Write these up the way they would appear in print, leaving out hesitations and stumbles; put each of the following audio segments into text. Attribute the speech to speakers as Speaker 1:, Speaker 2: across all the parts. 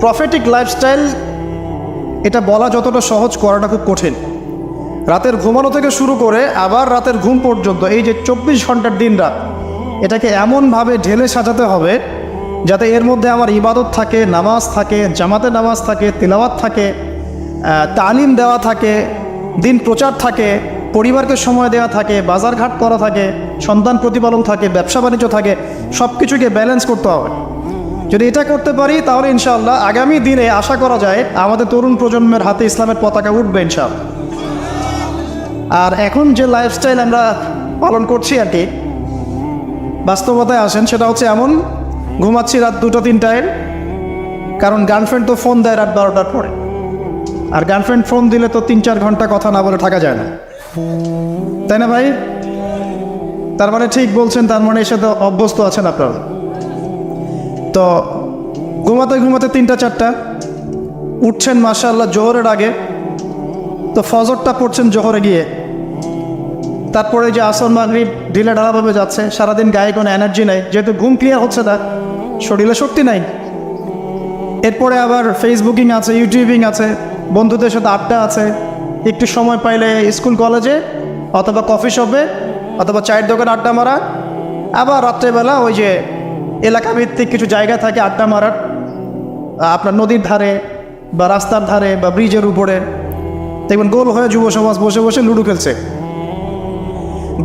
Speaker 1: Prophetic lifestyle এটা বলা যতটা সহজ, করাটা খুব কঠিন। রাতের ঘুমানো থেকে শুরু করে আবার রাতের ঘুম পর্যন্ত এই যে 24 ঘন্টার দিন রাত, এটাকে এমনভাবে ঢেলে সাজাতে হবে যাতে এর মধ্যে আমার ইবাদত থাকে, নামাজ থাকে, জামাতে নামাজ থাকে, তিলাওয়াত থাকে, তালিম দেওয়া থাকে, দিন প্রচার থাকে, পরিবারকে সময় দেওয়া থাকে, বাজারঘাট করা থাকে, সন্তান প্রতিপালন থাকে, ব্যবসা বাণিজ্য থাকে, সব কিছুকে ব্যালেন্স করতে হবে। যদি এটা করতে পারি তাহলে ইনশাআল্লাহ আগামী দিনে আশা করা যায় আমাদের তরুণ প্রজন্মের হাতে ইসলামের পতাকা উঠবে ইনশাআল্লাহ। আর এখন যে লাইফস্টাইল আমরা পালন করছি আর কি, বাস্তবতায় আসেন, সেটা হচ্ছে এমন, ঘুমাচ্ছি রাত 2-3টায়, কারণ গার্লফ্রেন্ড তো ফোন দেয় রাত 12টার পরে, আর গার্লফ্রেন্ড ফোন দিলে তো 3-4 ঘন্টা কথা না বলে থাকা যায় না, তাই না ভাই? তার মানে ঠিক বলছেন, তার মানে এর সাথে অভ্যস্ত আছেন আপনারা। তো ঘুমাতে ঘুমাতে 3টা-4টা উঠছেন মাশাআল্লাহ জোহরের আগে, তো ফজরটা পড়ছেন জোহরে গিয়ে, তারপরে যে আসর মাগরিব ঢিলে ঢালাভাবে যাচ্ছে, সারাদিন গায়ে কোনো এনার্জি নাই, যেহেতু ঘুম ক্লিয়ার হচ্ছে না, শরীরে শক্তি নাই। এরপরে আবার ফেসবুকিং আছে, ইউটিউবিং আছে, বন্ধুদের সাথে আড্ডা আছে, একটু সময় পাইলে স্কুল কলেজে অথবা কফি শপে অথবা চায়ের দোকানে আড্ডা মারা, আবার রাত্রেবেলা ওই যে এলাকা ভিত্তিক কিছু জায়গা থাকে আড্ডা মারার, আপনার নদীর ধারে বা রাস্তার ধারে বা ব্রিজের উপরে, দেখবেন গোল হয়ে যুব সমাজ বসে বসে লুডো খেলছে।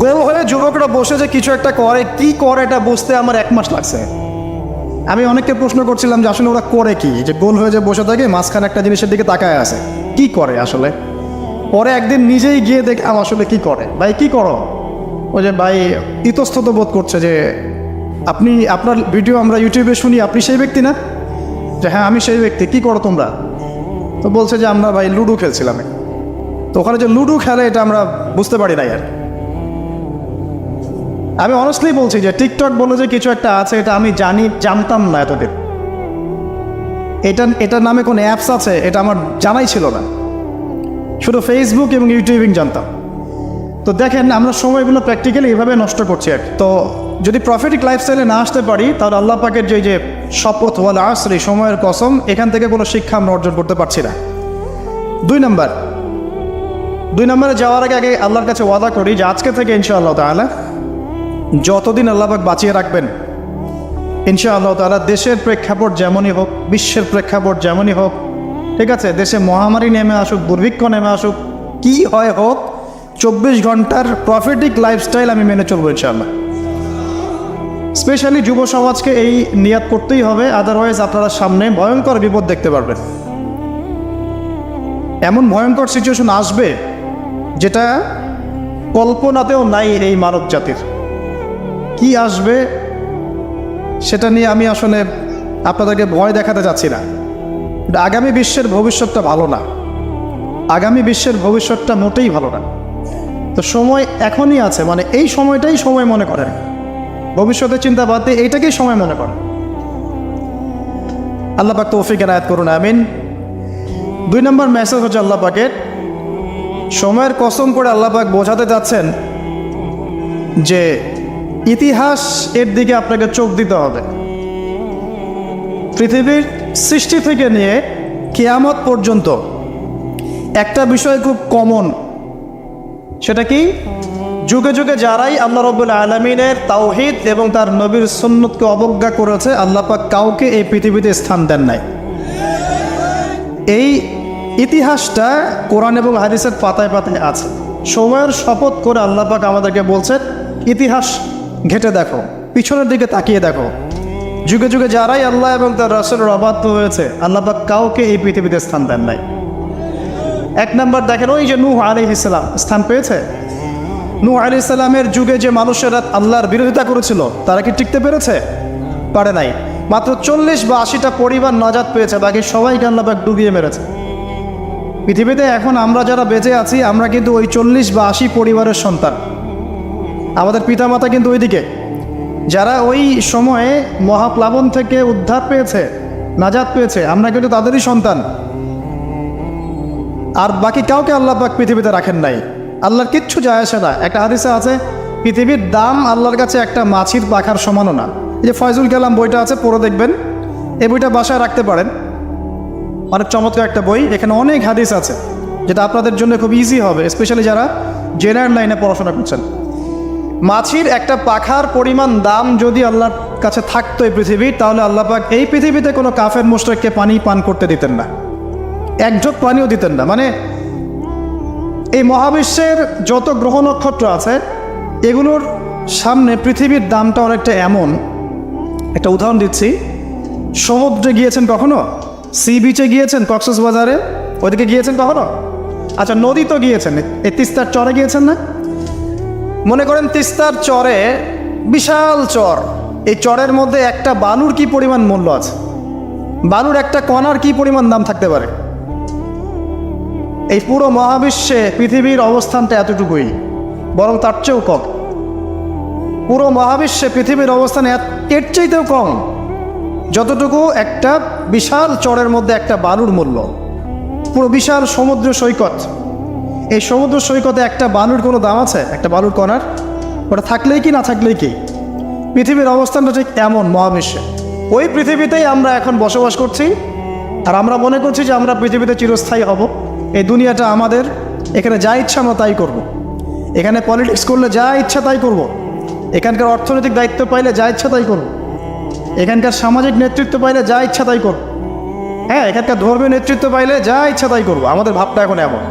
Speaker 1: গোল হয়ে যুবকরা বসে যে কিছু একটা করে, কি করে এটা বুঝতে আমার 1 মাস লাগছে। আমি অনেককে প্রশ্ন করছিলাম যে আসলে ওরা করে কি, যে গোল হয়ে যে বসে থাকে মাঝখানে একটা জিনিসের দিকে তাকায় আছে, কি করে আসলে। পরে একদিন নিজেই গিয়ে দেখলাম আসলে কি করে। ভাই কি করো? ওই যে ভাই ইতস্তত বোধ করছে যে আপনি, আপনার ভিডিও আমরা ইউটিউবে শুনি, আপনি সেই ব্যক্তি না? যে হ্যাঁ আমি সেই ব্যক্তি। কি করো তোমরা? তো বলছে যে আমরা ভাই লুডো খেলছিলাম। তো ওখানে যে লুডো খেলে এটা আমরা বুঝতে পারি না। আর আমি অনেস্টলি বলছি যে টিকটক বলে যে কিছু একটা আছে, এটা আমি জানতাম না এতদিন। এটার নামে কোনো অ্যাপস আছে এটা আমার জানাই ছিল না, শুধু ফেসবুক এবং ইউটিউবিং জানতাম। তো দেখেন আমরা সময়গুলো প্র্যাকটিক্যালি এভাবে নষ্ট করছি। আর তো যদি প্রফিটিক লাইফস্টাইলে না আসতে পারি তাহলে আল্লাহ পাকের যে শপথ ওয়াল আসরি, সময়ের কসম, এখান থেকে কোনো শিক্ষা আমরা অর্জন করতে পারছি না। 2 নম্বরে যাওয়ার আগে আল্লাহর কাছে ওয়াদা করি যে আজকে থেকে ইনশাআল্লাহ তাআলা যতদিন আল্লাহ পাক বাঁচিয়ে রাখবেন, ইনশাআল্লাহ তাআলা দেশের প্রেক্ষাপট যেমনই হোক, বিশ্বের প্রেক্ষাপট যেমনই হোক, ঠিক আছে, দেশে মহামারী নেমে আসুক, দুর্ভিক্ষ নেমে আসুক, কি হয় হোক, 24 ঘন্টার প্রফিটিক লাইফস্টাইল আমি মেনে চলবো ইনশাআল্লাহ। স্পেশালি যুব সমাজকে এই নিয়াত করতেই হবে, আদারওয়াইজ আপনারা সামনে ভয়ঙ্কর বিপদ দেখতে পারবেন। এমন ভয়ঙ্কর সিচুয়েশন আসবে যেটা কল্পনাতেও নাই এই মানব জাতির। কি আসবে সেটা নিয়ে আমি আসলে আপনাদেরকে ভয় দেখাতে যাচ্ছি না। আগামী বিশ্বের ভবিষ্যৎটা ভালো না, আগামী বিশ্বের ভবিষ্যৎটা মোটেই ভালো না। তো সময় এখনই আছে, মানে এই সময়টাই সময় মনে করেন, ভবিষ্যতের চিন্তা বাদ দিয়ে এইটাকেই সময় মনে করেন। আল্লাহ পাক তৌফিক এনায়েত করুন, আমিন। 2 নম্বর মেসেজ হচ্ছে আল্লাহ পাকের, সময়ের কসম করে আল্লাহ পাক বোঝাতে যাচ্ছেন যে ইতিহাস এর দিকে আপনাকে চোখ দিতে হবে। পৃথিবীর সৃষ্টি থেকে নিয়ে কিয়ামত পর্যন্ত একটা বিষয় খুব কমন, সেটা কি? যুগে যুগে যারাই আল্লাহ রাব্বুল আলামিনের তাওহীদ এবং তার নবীর সুন্নতকে অবজ্ঞা করেছে, আল্লাহ পাক কাউকে এই পৃথিবীতে স্থান দেন নাই। এই ইতিহাসটা কোরআন এবং হাদিসের পাতায় পাতায় আছে। সময়ের শপথ করে আল্লাহ পাক আমাদেরকে বলছেন ইতিহাস ঘেটে দেখো, পিছনের দিকে তাকিয়ে দেখো, যুগে যুগে যারাই আল্লাহ এবং তার রাসূলের অবাধ্য হয়েছে, আল্লাহ পাক কাউকে এই পৃথিবীতে স্থান দেন নাই। 1 নম্বর দেখেন, ওই যে নূহ আলাইহিস সালাম স্থান পেয়েছে। নূহ আলাইহিস সালামের যুগে যে মানুষেরা আল্লাহর বিরোধিতা করেছিল তারা কি টিকতে পেরেছে? পারে নাই। মাত্র 40 বা 80টা পরিবার নাজাত পেয়েছে, বাকি সবাইকে আল্লাহ পাক ডুবিয়ে মেরেছে। পৃথিবীতে এখন আমরা যারা বেঁচে আছি, আমরা কিন্তু ওই 40 বা 80 পরিবারের সন্তান। আমাদের পিতামাতা কিন্তু ওইদিকে, যারা ওই সময়ে মহাপ্লাবন থেকে উদ্ধার পেয়েছে, নাজাত পেয়েছে, আমরা কিন্তু তাদেরই সন্তান। আর বাকি কাউকে আল্লাহ পাক পৃথিবীতে রাখেন নাই। আল্লাহর কিচ্ছু যায় আসে না। একটা হাদিসে আছে পৃথিবীর দাম আল্লাহর কাছে একটা মাছির পাখার সমানও না। এই যে ফয়জুল কালাম বইটা আছে, পড়ে দেখবেন, এই বইটা বাসায় রাখতে পারেন। অনেক চমৎকার একটা বই, এখানে অনেক হাদিস আছে যেটা আপনাদের জন্য খুব ইজি হবে, স্পেশালি যারা জেনারেল লাইনে পড়াশোনা করছেন। মাছির একটা পাখার পরিমাণ দাম যদি আল্লাহর কাছে থাকতো এই পৃথিবীর, তাহলে আল্লাহ পাক এই পৃথিবীতে কোনো কাফের মুশরিককে পানি পান করতে দিতেন না, এক ঢোক পানিও দিতেন না। মানে এই মহাবিশ্বের যত গ্রহ নক্ষত্র আছে এগুলোর সামনে পৃথিবীর দামটা অনেকটা এমন। একটা উদাহরণ দিচ্ছি, সমুদ্রে গিয়েছেন কখনো? সি বিচে গিয়েছেন? কক্সবাজারে ওইদিকে গিয়েছেন কখনো? আচ্ছা, নদী তো গিয়েছেন, এই তিস্তার চরে গিয়েছেন না? মনে করেন তিস্তার চরে বিশাল চর, এই চরের মধ্যে একটা বালুর কি পরিমাণ মূল্য আছে? বালুর একটা কণার কি পরিমাণ দাম থাকতে পারে? এই পুরো মহাবিশ্বে পৃথিবীর অবস্থানটা এতটুকুই, বরং তার চেয়েও কম। পুরো মহাবিশ্বে পৃথিবীর অবস্থান এর চাইতেও কম, যতটুকু একটা বিশাল চরের মধ্যে একটা বালুর মূল্য। পুরো বিশাল সমুদ্র সৈকত, এই সমুদ্র সৈকতে একটা বালুর কোনো দাম আছে? একটা বালুর কণার? ওটা থাকলেই কি না থাকলেই কি? পৃথিবীর অবস্থানটা ঠিক এমন মহাবিশ্বে। ওই পৃথিবীতেই আমরা এখন বসবাস করছি, আর আমরা মনে করছি যে আমরা পৃথিবীতে চিরস্থায়ী হব, এই দুনিয়াটা আমাদের, এখানে যা ইচ্ছা আমরা তাই করব। এখানে পলিটিক্স করলে যা ইচ্ছা তাই করব, এখানকার অর্থনৈতিক দায়িত্ব পাইলে যা ইচ্ছা তাই করব, এখানকার সামাজিক নেতৃত্ব পাইলে যা ইচ্ছা তাই করব, হ্যাঁ, এখানকার ধর্মীয় নেতৃত্ব পাইলে যা ইচ্ছা তাই করব। আমাদের ভাবটা এখন এমন।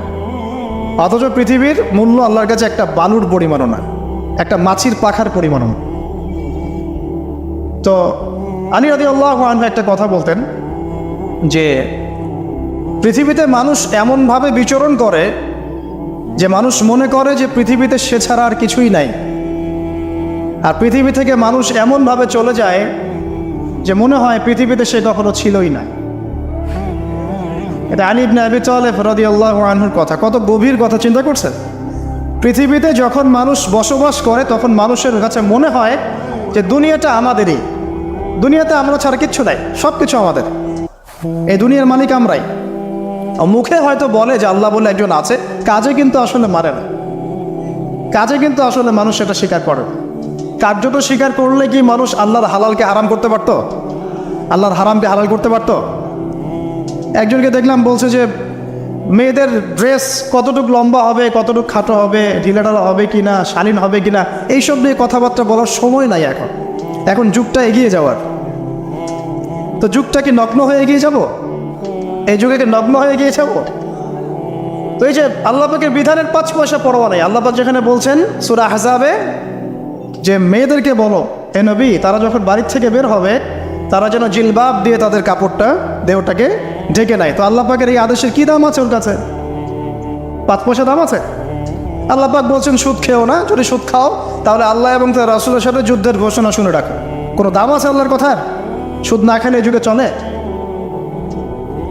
Speaker 1: অথচ পৃথিবীর মূল্য আল্লাহর কাছে একটা বালুর পরিমাণও না, একটা মাছির পাখার পরিমাণও না। তো আলী রাদিয়াল্লাহু আনহু একটা কথা বলতেন যে পৃথিবীতে মানুষ এমনভাবে বিচরণ করে যে মানুষ মনে করে যে পৃথিবীতে সে ছাড়া আর কিছুই নাই, আর পৃথিবী থেকে মানুষ এমনভাবে চলে যায় যে মনে হয় পৃথিবীতে সে কখনো ছিলই না। এটা আলী ইবনে আবি তালেব রাদিয়াল্লাহু আনহুর কথা। কত গভীর কথা চিন্তা করছেন? পৃথিবীতে যখন মানুষ বসবাস করে তখন মানুষের কাছে মনে হয় যে দুনিয়াটা আমাদেরই, দুনিয়াতে আমরা ছাড়া কিচ্ছু নাই, সব কিছু আমাদের, এই দুনিয়ার মালিক আমরাই। মুখে হয়তো বলে যে আল্লাহ বলে একজন আছে, কাজে কিন্তু আসলে মানে না, কাজে কিন্তু আসলে মানুষ সেটা স্বীকার করে। কার্যত স্বীকার করলে কি মানুষ আল্লাহর হালালকে হারাম করতে পারত? আল্লাহর হারামকে হালাল করতে পারত? একজনকে দেখলাম বলছে যে মেয়েদের ড্রেস কতটুকু লম্বা হবে, কতটুকু খাটো হবে, ঢিলাঢালা হবে কিনা, শালীন হবে কিনা, এইসব নিয়ে কথাবার্তা বলার সময় নাই এখন। এখন যুগটা এগিয়ে যাওয়ার। তো যুগটা কি নগ্ন হয়ে এগিয়ে যাব? এই যুগে কি নগ্ন হয়ে এগিয়ে যাব? তো এই যে আল্লাহ পাকের বিধানের 5 পয়সা পরোয়া নেই। আল্লাহ পাক যেখানে বলছেন সূরা আহজাবে যে মেয়েদেরকে বলো হে নবী, তারা যখন বাড়ির থেকে বের হবে তারা যেন জিলবাব দিয়ে তাদের কাপড়টা, দেহটাকে ঢেকে নেয়। তো আল্লাহ পাকের এই আদেশের কি দাম আছে ওর কাছে? 5 পয়সা দাম আছে? আল্লাহ পাক বলছেন সুদ খেও না, যদি সুদ খাও তাহলে আল্লাহ এবং তার রাসূলের সাথে যুদ্ধের ঘোষণা শুনে রাখো। কোনো দাম আছে আল্লাহর কথার? সুদ না খেলে এই যুগে চলে?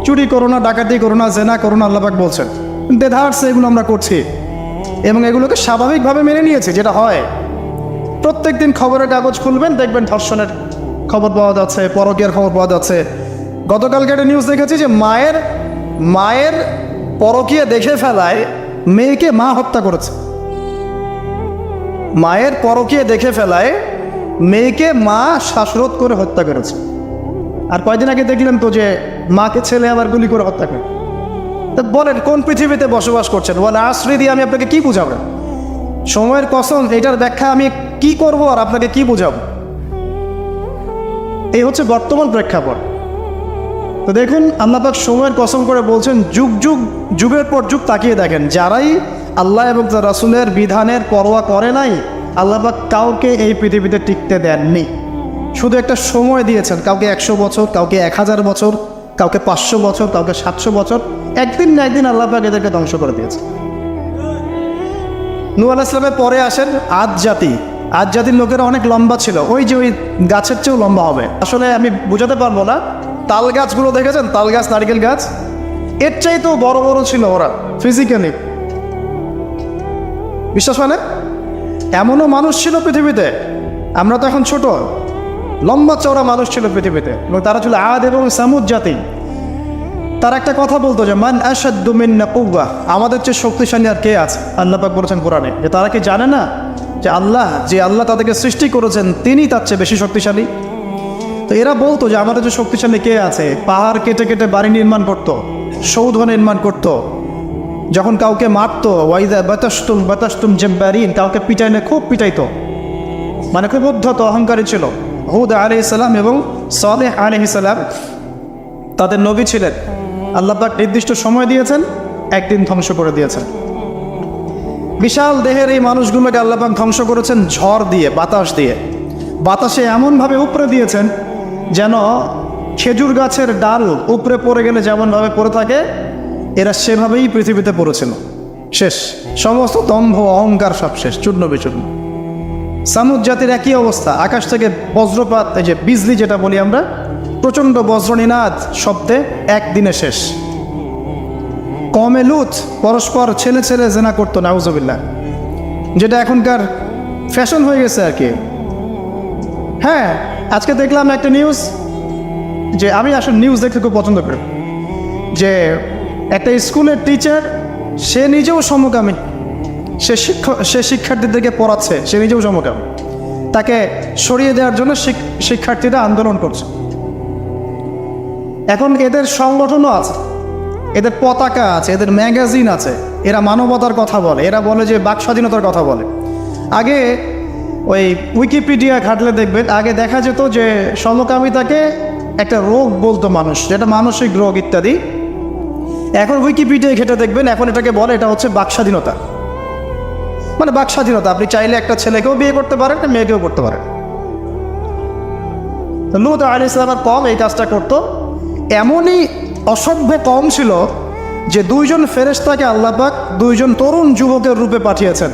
Speaker 1: চুরি করো না, ডাকাতি করো না, জেনা করো না, আল্লাহ পাক বলছেন। দেধারসে এগুলো আমরা করছি এবং এগুলোকে স্বাভাবিকভাবে মেনে নিয়েছি, যেটা হয়। প্রত্যেক দিন খবরের কাগজ খুলবেন, দেখবেন ধর্ষণের খবর পাওয়া যাচ্ছে, পরকীয়ার খবর পাওয়া যাচ্ছে। গতকালকে একটা নিউজ দেখেছি যে মায়ের পরকীয়া দেখে ফেলায় মেয়েকে মা হত্যা করেছে। মায়ের পরকীয়া দেখে ফেলায় মেয়েকে মা শ্বাসরোধ করে হত্যা করেছে। আর কয়দিন আগে দেখলেন তো যে মাকে ছেলে আবার গুলি করে হত্যা করে। তা বলেন কোন পৃথিবীতে বসবাস করছেন? ওয়াল আসরি দিয়ে আমি আপনাকে কি বুঝাবো? সময়ের কসম, এটার ব্যাখ্যা আমি কি করব আর আপনাকে কি বুঝাবো? এই হচ্ছে বর্তমান প্রেক্ষাপট। তো দেখুন আল্লাহ পাক সময়ের কসম করে বলছেন, যুগের পর যুগ তাকিয়ে দেখেন, যারাই আল্লাহ এবং তার রাসূলের বিধানের পরোয়া করে নাই, আল্লাহ পাক কাউকে এই পৃথিবীতে টিকতে দেননি। শুধু একটা সময় দিয়েছেন, কাউকে 100 বছর, কাউকে 1000 বছর, কাউকে 500 বছর, কাউকে 700 বছর। একদিন না একদিন আল্লাহ পাক এদেরকে ধ্বংস করে দিয়েছে। নূহ আলাইহিস সালামের পরে আসেন আদ জাতি। আদ জাতির লোকেরা অনেক লম্বা ছিল, ওই যে ওই গাছের চেয়েও লম্বা হবে। আসলে আমি বোঝাতে পারবো না। তাল গাছগুলো দেখেছেন? তাল গাছ, নারিকেল গাছ, এর চাইতেও বড় বড় ছিল ওরা ফিজিক্যালি। বিশ্বাস হয় না? এমনও মানুষ ছিল পৃথিবীতে, আমরা তো এখন ছোট, লম্বা চওড়া মানুষ ছিল পৃথিবীতে, এবং তারা ছিল আদ এবং সামুদ জাতি। তার একটা কথা বলতো যে মান আশাদ্দু মিন্না কুওয়া, আমাদের চেয়ে শক্তিশালী আর কে আছে? আল্লাহ পাক বলেছেন কোরআনে যে তারা কি জানে না যে আল্লাহ তাদেরকে সৃষ্টি করেছেন তিনি তার চেয়ে বেশি শক্তিশালী? তো এরা বলতো যে আমাদের যে শক্তিশালী কে আছে, পাহাড় কেটে কেটে বাড়ি নির্মাণ করত, সৌধ নির্মাণ করত, যখন কাউকে মারত ওয়াইদা বাতাস্তুম জব্বারিন, কাউকে পিটাইলে খুব পিটাইতো, মানে খুব উদ্ধত অহংকারী ছিল। হুদ আলাইহিস সালাম এবং সালেহ আলাইহিস সালাম তাদের নবী ছিলেন। আল্লাহ পাক নির্দিষ্ট সময় দিয়েছেন, একদিন ধ্বংস করে দিয়েছেন। বিশাল দেহের এই মানুষগুলোকে আল্লাহ পাক ধ্বংস করেছেন ঝড় দিয়ে, বাতাস দিয়ে। বাতাসে এমনভাবে উপড়ে দিয়েছেন যেন খেজুর গাছের ডাল উপরে পড়ে গেলে যেমনভাবে পড়ে থাকে, এরা সেভাবেই পৃথিবীতে পড়েছিল। শেষ, সমস্ত দম্ভ অহংকার সব শেষ, চূর্ণ বিচূর্ণ। সামুদ জাতির একই অবস্থা, আকাশ থেকে বজ্রপাত, এই যে বিজলি যেটা বলি আমরা, প্রচণ্ড বজ্রনিনাদ শব্দে একদিনে শেষ। কমে লুত পরস্পর ছেলে ছেলে জেনা করতো, নাউজুবিল্লাহ, যেটা এখনকার ফ্যাশন হয়ে গেছে আর কি। হ্যাঁ, আজকে দেখলাম একটা নিউজ, যে আমি আসলে নিউজ দেখতে খুব পছন্দ করি, যে একটা স্কুলের টিচার, সে নিজেও সমকামী, সে শিক্ষার্থীদেরকে পড়াচ্ছে, সে নিজেও সমকামী, তাকে সরিয়ে দেওয়ার জন্য শিক্ষার্থীরা আন্দোলন করছে। এখন এদের সংগঠনও আছে, এদের পতাকা আছে, এদের ম্যাগাজিন আছে, এরা মানবতার কথা বলে, এরা বলে যে বাক স্বাধীনতার কথা বলে। আগে ওই উইকিপিডিয়া ঘাটলে দেখবেন, আগে দেখা যেত যে সমকামিতাকে একটা রোগ বলতো মানুষ, যেটা মানসিক রোগ ইত্যাদি। এখন উইকিপিডিয়া ঘেটে দেখবেন, এখন এটাকে বলে এটা হচ্ছে বাক স্বাধীনতা। মানে বাক স্বাধীনতা, আপনি চাইলে একটা ছেলেকেও বিয়ে করতে পারেন, একটা মেয়েকেও করতে পারেন। লূত আলাইহিস সালামের কওম এই কাজটা করতো। এমনই অসভ্য কওম ছিল যে দুইজন ফেরেশতাকে আল্লাহ পাক দুইজন তরুণ যুবকের রূপে পাঠিয়েছেন।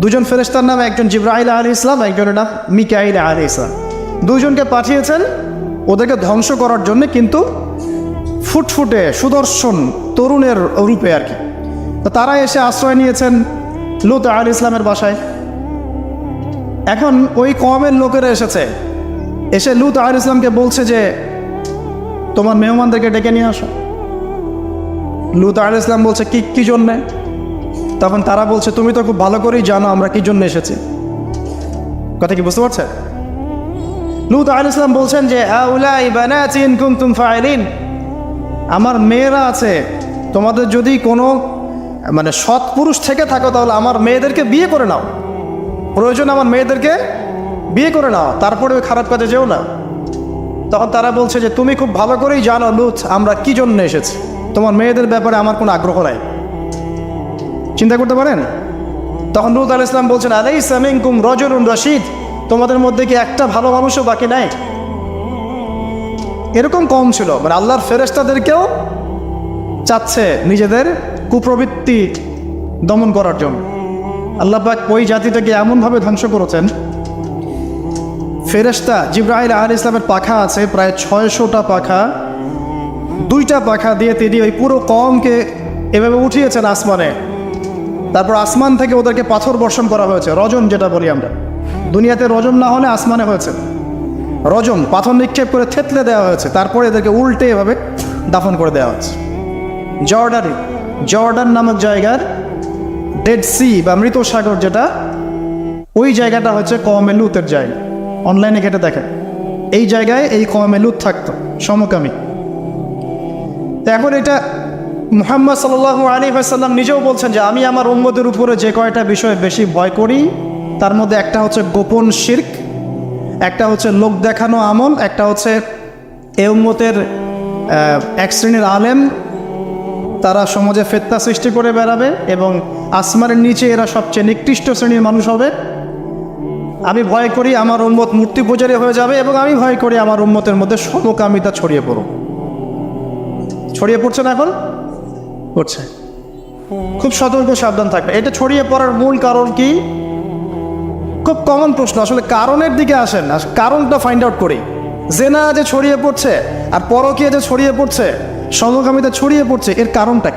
Speaker 1: দুজন ফেরেশতার নাম, একজন জিবরাইল আলাইহিস সালাম, একজনের নাম মিকাইল আলাইহিস সালাম। দুইজনকে পাঠিয়েছেন ওদেরকে ধ্বংস করার জন্য, কিন্তু ফুটফুটে সুদর্শন তরুণের রূপে আর কি। তো তারা এসে আশ্রয় নিয়েছেন লূত আলাইহিস ইসলামের বাসায়। এখন ওই কওমের লোকেরা এসে লূত আলাইহিস ইসলামকে বলছে যে তোমার মেহমানদেরকে ডেকে নিয়ে আসো। লূত আলাইহিস ইসলাম বলছে কি জন্যে? তখন তারা বলছে তুমি তো খুব ভালো করেই জানো আমরা কি জন্য এসেছি। কথা কি বুঝতে পারছেন? লূত আলাইহিস ইসলাম বলছেন যে আউলাই বানাতি ইন কুনতুম ফাইলিন, আমার মেয়েরা আছে, তোমাদের যদি কোনো মানে সৎ পুরুষ থেকে থাকো তাহলে আমার মেয়েদেরকে বিয়ে করে নাও, প্রয়োজন আমার মেয়েদেরকে বিয়ে করে নাও, তারপরে ওই খারাপ কাজে যেও না। তখন তারা বলছে যে তুমি খুব ভালো করেই জানো লূত আমরা কি জন্য এসেছি, তোমার মেয়েদের ব্যাপারে আমার কোনো আগ্রহ নাই। চিন্তা করতে পারেন? তখন লূত আলাইহিস সালাম বলছেন আলাইসা মিনকুম রাজুলুন রাশীদ, তোমাদের মধ্যে কি একটা ভালো মানুষও বাকি নাই? এরকম কম ছিল, মানে আল্লাহর ফেরেশতাদেরকেও চাচ্ছে নিজেদের কুপ্রবৃত্তি দমন করার জন্য। আল্লাহ পাক ওই জাতিটাকে এমনভাবে ধ্বংস করেছেন। ফেরেশতা জিবরাইল আলাইহিস সালামের পাখা আছে প্রায় 600টা পাখা, 2টা পাখা দিয়ে তিনি ওই পুরো কওমকে এভাবে উঠিয়েছেন আসমানে। তারপর আসমান থেকে ওদেরকে পাথর বর্ষণ করা হয়েছে, রজম যেটা বলি আমরা। দুনিয়াতে রজম না হলে আসমানে হয়েছে রজম, পাথর নিক্ষেপ করে থেতলে দেওয়া হয়েছে, তারপরে এদেরকে উল্টে এভাবে দাফন করে দেওয়া হয়েছে। জর্ডান নামক জায়গার ডেড সি বা মৃত সাগর যেটা, ওই জায়গাটা হচ্ছে কওমে লূতের জায়গা। অনলাইনে ঘেটে দেখেন, এই জায়গায় এই কওমে লূত থাকতো, সমকামী। তো এখন এটা মুহাম্মদ সাল্লাল্লাহু আলাইহি ওয়াসাল্লাম নিজেও বলছেন যে আমি আমার উম্মতের উপরে যে কয়টা বিষয়ে বেশি ভয় করি তার মধ্যে একটা হচ্ছে গোপন শিরক, একটা হচ্ছে লোক দেখানো আমল, একটা হচ্ছে এ উম্মতের এক শ্রেণীর আলেম তারা সমাজে ফিতনা সৃষ্টি করে বেড়াবে এবং আসমানের নিচে এরা সবচেয়ে নিকৃষ্ট শ্রেণীর মানুষ হবে। আমি ভয় করি আমার উম্মত মূর্তি পূজারী হয়ে যাবে, এবং আমি ভয় করি আমার উম্মতের মধ্যে সমকামিতা ছড়িয়ে পড়ছে না? এখন পড়ছে। খুব সতর্ক সাবধান থাকবে। এটা ছড়িয়ে পড়ার মূল কারণ কি? খুব কমন প্রশ্ন, আসলে কারণের দিকে আসেন, কারণটা ফাইন্ড আউট করি। জেনা যে ছড়িয়ে পড়ছে আর পরকীয়া যে ছড়িয়ে পড়ছে, সমকামিতা ছড়িয়ে পড়ছে, এর কারণটা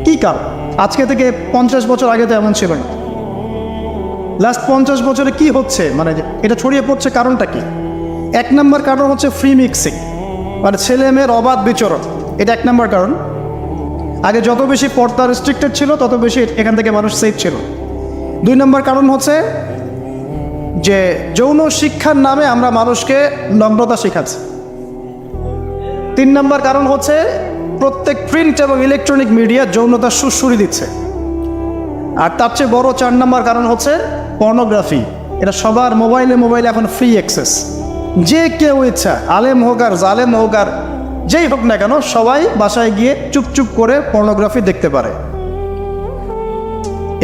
Speaker 1: কি কারণ? আজকে থেকে 50 বছর আগে তো এমন ছিল না। লাস্ট 50 বছরে কি হচ্ছে, মানে এটা ছড়িয়ে পড়ছে কারণটা কি? 1 নম্বর কারণ হচ্ছে ফ্রি মিক্সিং, মানে ছেলে মেয়ের অবাধ বিচরণ, এটা 1 নম্বর কারণ। আগে যত বেশি পর্দা রেস্ট্রিক্টেড ছিল তত বেশি এখান থেকে মানুষ সেফ ছিল। 2 নম্বর কারণ হচ্ছে যে যৌন শিক্ষার নামে আমরা মানুষকে নগ্নতা শেখাচ্ছি। 3 নম্বর কারণ হচ্ছে প্রত্যেক প্রিন্ট এবং ইলেকট্রনিক মিডিয়া যৌনতার সুরসুরি দিচ্ছে। আর তার চেয়ে বড় 4 নম্বর কারণ হচ্ছে পর্নোগ্রাফি। এটা সবার মোবাইলে এখন ফ্রি অ্যাক্সেস। যে কেউ ইচ্ছা, আলেম হোক আর জালেম হোক আর যেই হোক না কেন, সবাই বাসায় গিয়ে চুপচুপ করে পর্নোগ্রাফি দেখতে পারে।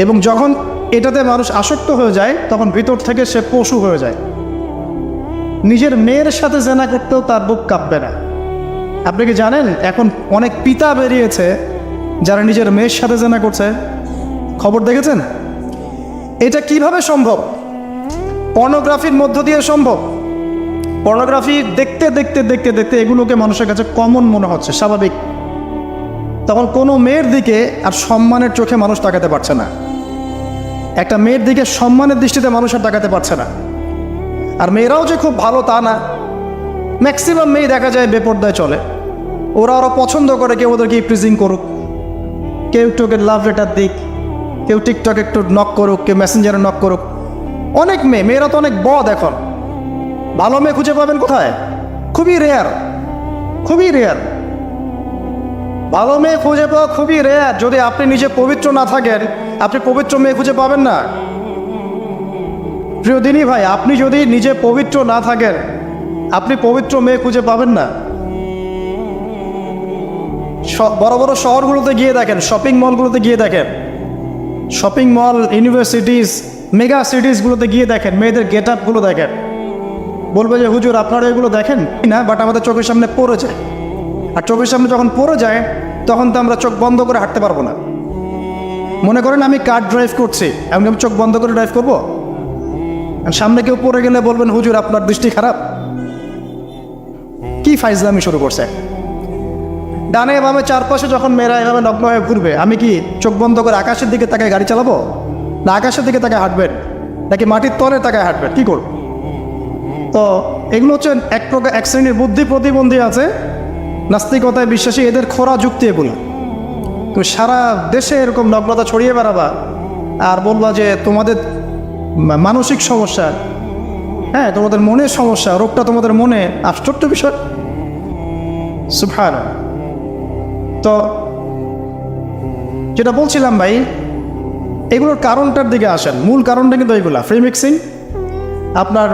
Speaker 1: এবং যখন এটাতে মানুষ আসক্ত হয়ে যায় তখন ভিতর থেকে সে পশু হয়ে যায়। নিজের মেয়ের সাথে জেনা করতেও তার বুক কাঁপবে না। আপনি কি জানেন এখন অনেক পিতা বেরিয়েছে যারা নিজের মেয়ের সাথে জেনা করছে? খবর দেখেছেন? এটা কিভাবে সম্ভব? পর্নোগ্রাফির মধ্য দিয়ে সম্ভব। পর্নোগ্রাফি দেখতে দেখতে দেখতে দেখতে এগুলোকে মানুষের কাছে কমন মনে হচ্ছে, স্বাভাবিক। তখন কোনো মেয়ের দিকে আর সম্মানের চোখে মানুষ তাকাতে পারছে না। একটা মেয়ের দিকে সম্মানের দৃষ্টিতে মানুষ আর তাকাতে পারছে না। আর মেয়েরাও যে খুব ভালো তা না। ম্যাক্সিমাম মেয়ে দেখা যায় বেপর্দায় চলে। ওরা আরও পছন্দ করে কেউ ওদেরকে প্রিজিং করুক, কেউ একটু ওকে লাভ লেটার দিক, কেউ টিকটক একটু নক করুক, কেউ মেসেঞ্জারে নক করুক। অনেক মেয়েরা তো অনেক বদ এখন। ভালো মেয়ে খুঁজে পাবেন কোথায়? খুবই রেয়ার, খুবই রেয়ার। ভালো মেয়ে খুঁজে পাওয়া খুবই রেয়ার। যদি আপনি নিজে পবিত্র না থাকেন, আপনি পবিত্র মেয়ে খুঁজে পাবেন না। প্রিয় দিনী ভাই, আপনি যদি নিজে পবিত্র না থাকেন, আপনি পবিত্র মেয়ে খুঁজে পাবেন না। বড় বড় শহরগুলোতে গিয়ে দেখেন, শপিং মলগুলোতে গিয়ে দেখেন, শপিং মল, ইউনিভার্সিটিস, মেগা সিটিসগুলোতে গিয়ে দেখেন, মেয়েদের গেট আপগুলো দেখেন। বলবে যে হুজুর আপনারা এগুলো দেখেন না, বাট আমাদের চোখের সামনে পড়ে যায়। আর চোখের সামনে যখন পড়ে যায় তখন তো আমরা চোখ বন্ধ করে হাঁটতে পারবো না। মনে করেন আমি কার ড্রাইভ করছি, এমনি আমি চোখ বন্ধ করে ড্রাইভ করবো? সামনে কেউ পড়ে গেলে বলবেন হুজুর আপনার দৃষ্টি খারাপ। কি ফাইজলামি শুরু করছে! ডানে বামে চারপাশে যখন মেয়েরা এভাবে নগ্ন হয়ে ঘুরবে, আমি কি চোখ বন্ধ করে আকাশের দিকে তাকায় গাড়ি চালাবো? না আকাশের দিকে তাকায় হাঁটবেন, নাকি মাটির তলে তাকায় হাঁটবেন? কি করব? তো এগুলো হচ্ছে এক প্রকার এক শ্রেণীর বুদ্ধি প্রতিবন্ধী আছে, নাস্তিকতায় বিশ্বাসী, এদের খোরা যুক্তি এগুলো। তো সারা দেশে এরকম নগ্নতা ছড়িয়ে বেড়াবা আর বলবা যে তোমাদের মানসিক সমস্যা, হ্যাঁ তোমাদের মনের সমস্যা, রোগটা তোমাদের মনে। আশ্চর্য বিষয়। সুবহানাল্লাহ। তো যেটা বলছিলাম ভাই, এগুলোর কারণটার দিকে আসেন। মূল কারণটা কিন্তু এইগুলা, ফ্রি মিক্সিং। আপনার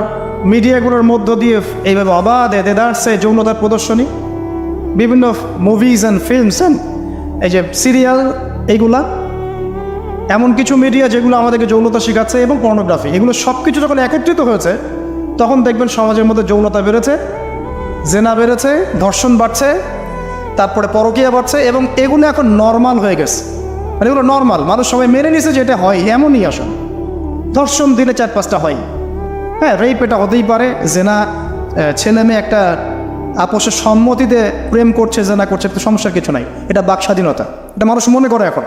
Speaker 1: মিডিয়াগুলোর মধ্য দিয়ে এইভাবে অবাধে দেদারসে যৌনতার প্রদর্শনী, বিভিন্ন মুভিজ অ্যান্ড ফিল্মস অ্যান্ড এই যে সিরিয়াল, এইগুলা এমন কিছু মিডিয়া যেগুলো আমাদেরকে যৌনতা শেখাচ্ছে, এবং পর্নোগ্রাফি, এগুলো সব কিছু যখন একত্রিত হয়েছে তখন দেখবেন সমাজের মধ্যে যৌনতা বেড়েছে, জেনা বেড়েছে, ধর্ষণ বাড়ছে, তারপরে পরকীয়া বাড়ছে, এবং এগুলো এখন নর্মাল হয়ে গেছে। মানে এগুলো নর্মাল, মানুষ সবাই মেনে নিছে যে এটা হয়, এমনই আসল। ধর্ষণ দিনে 4-5টা হয়, হ্যাঁ রেপ এটা হতেই পারে। জেনা, ছেলে মেয়ে একটা আপোষের সম্মতিতে প্রেম করছে, জেনা করছে, তো সমস্যার কিছু নাই। এটা বাক স্বাধীনতা, এটা মানুষ মনে করে এখন।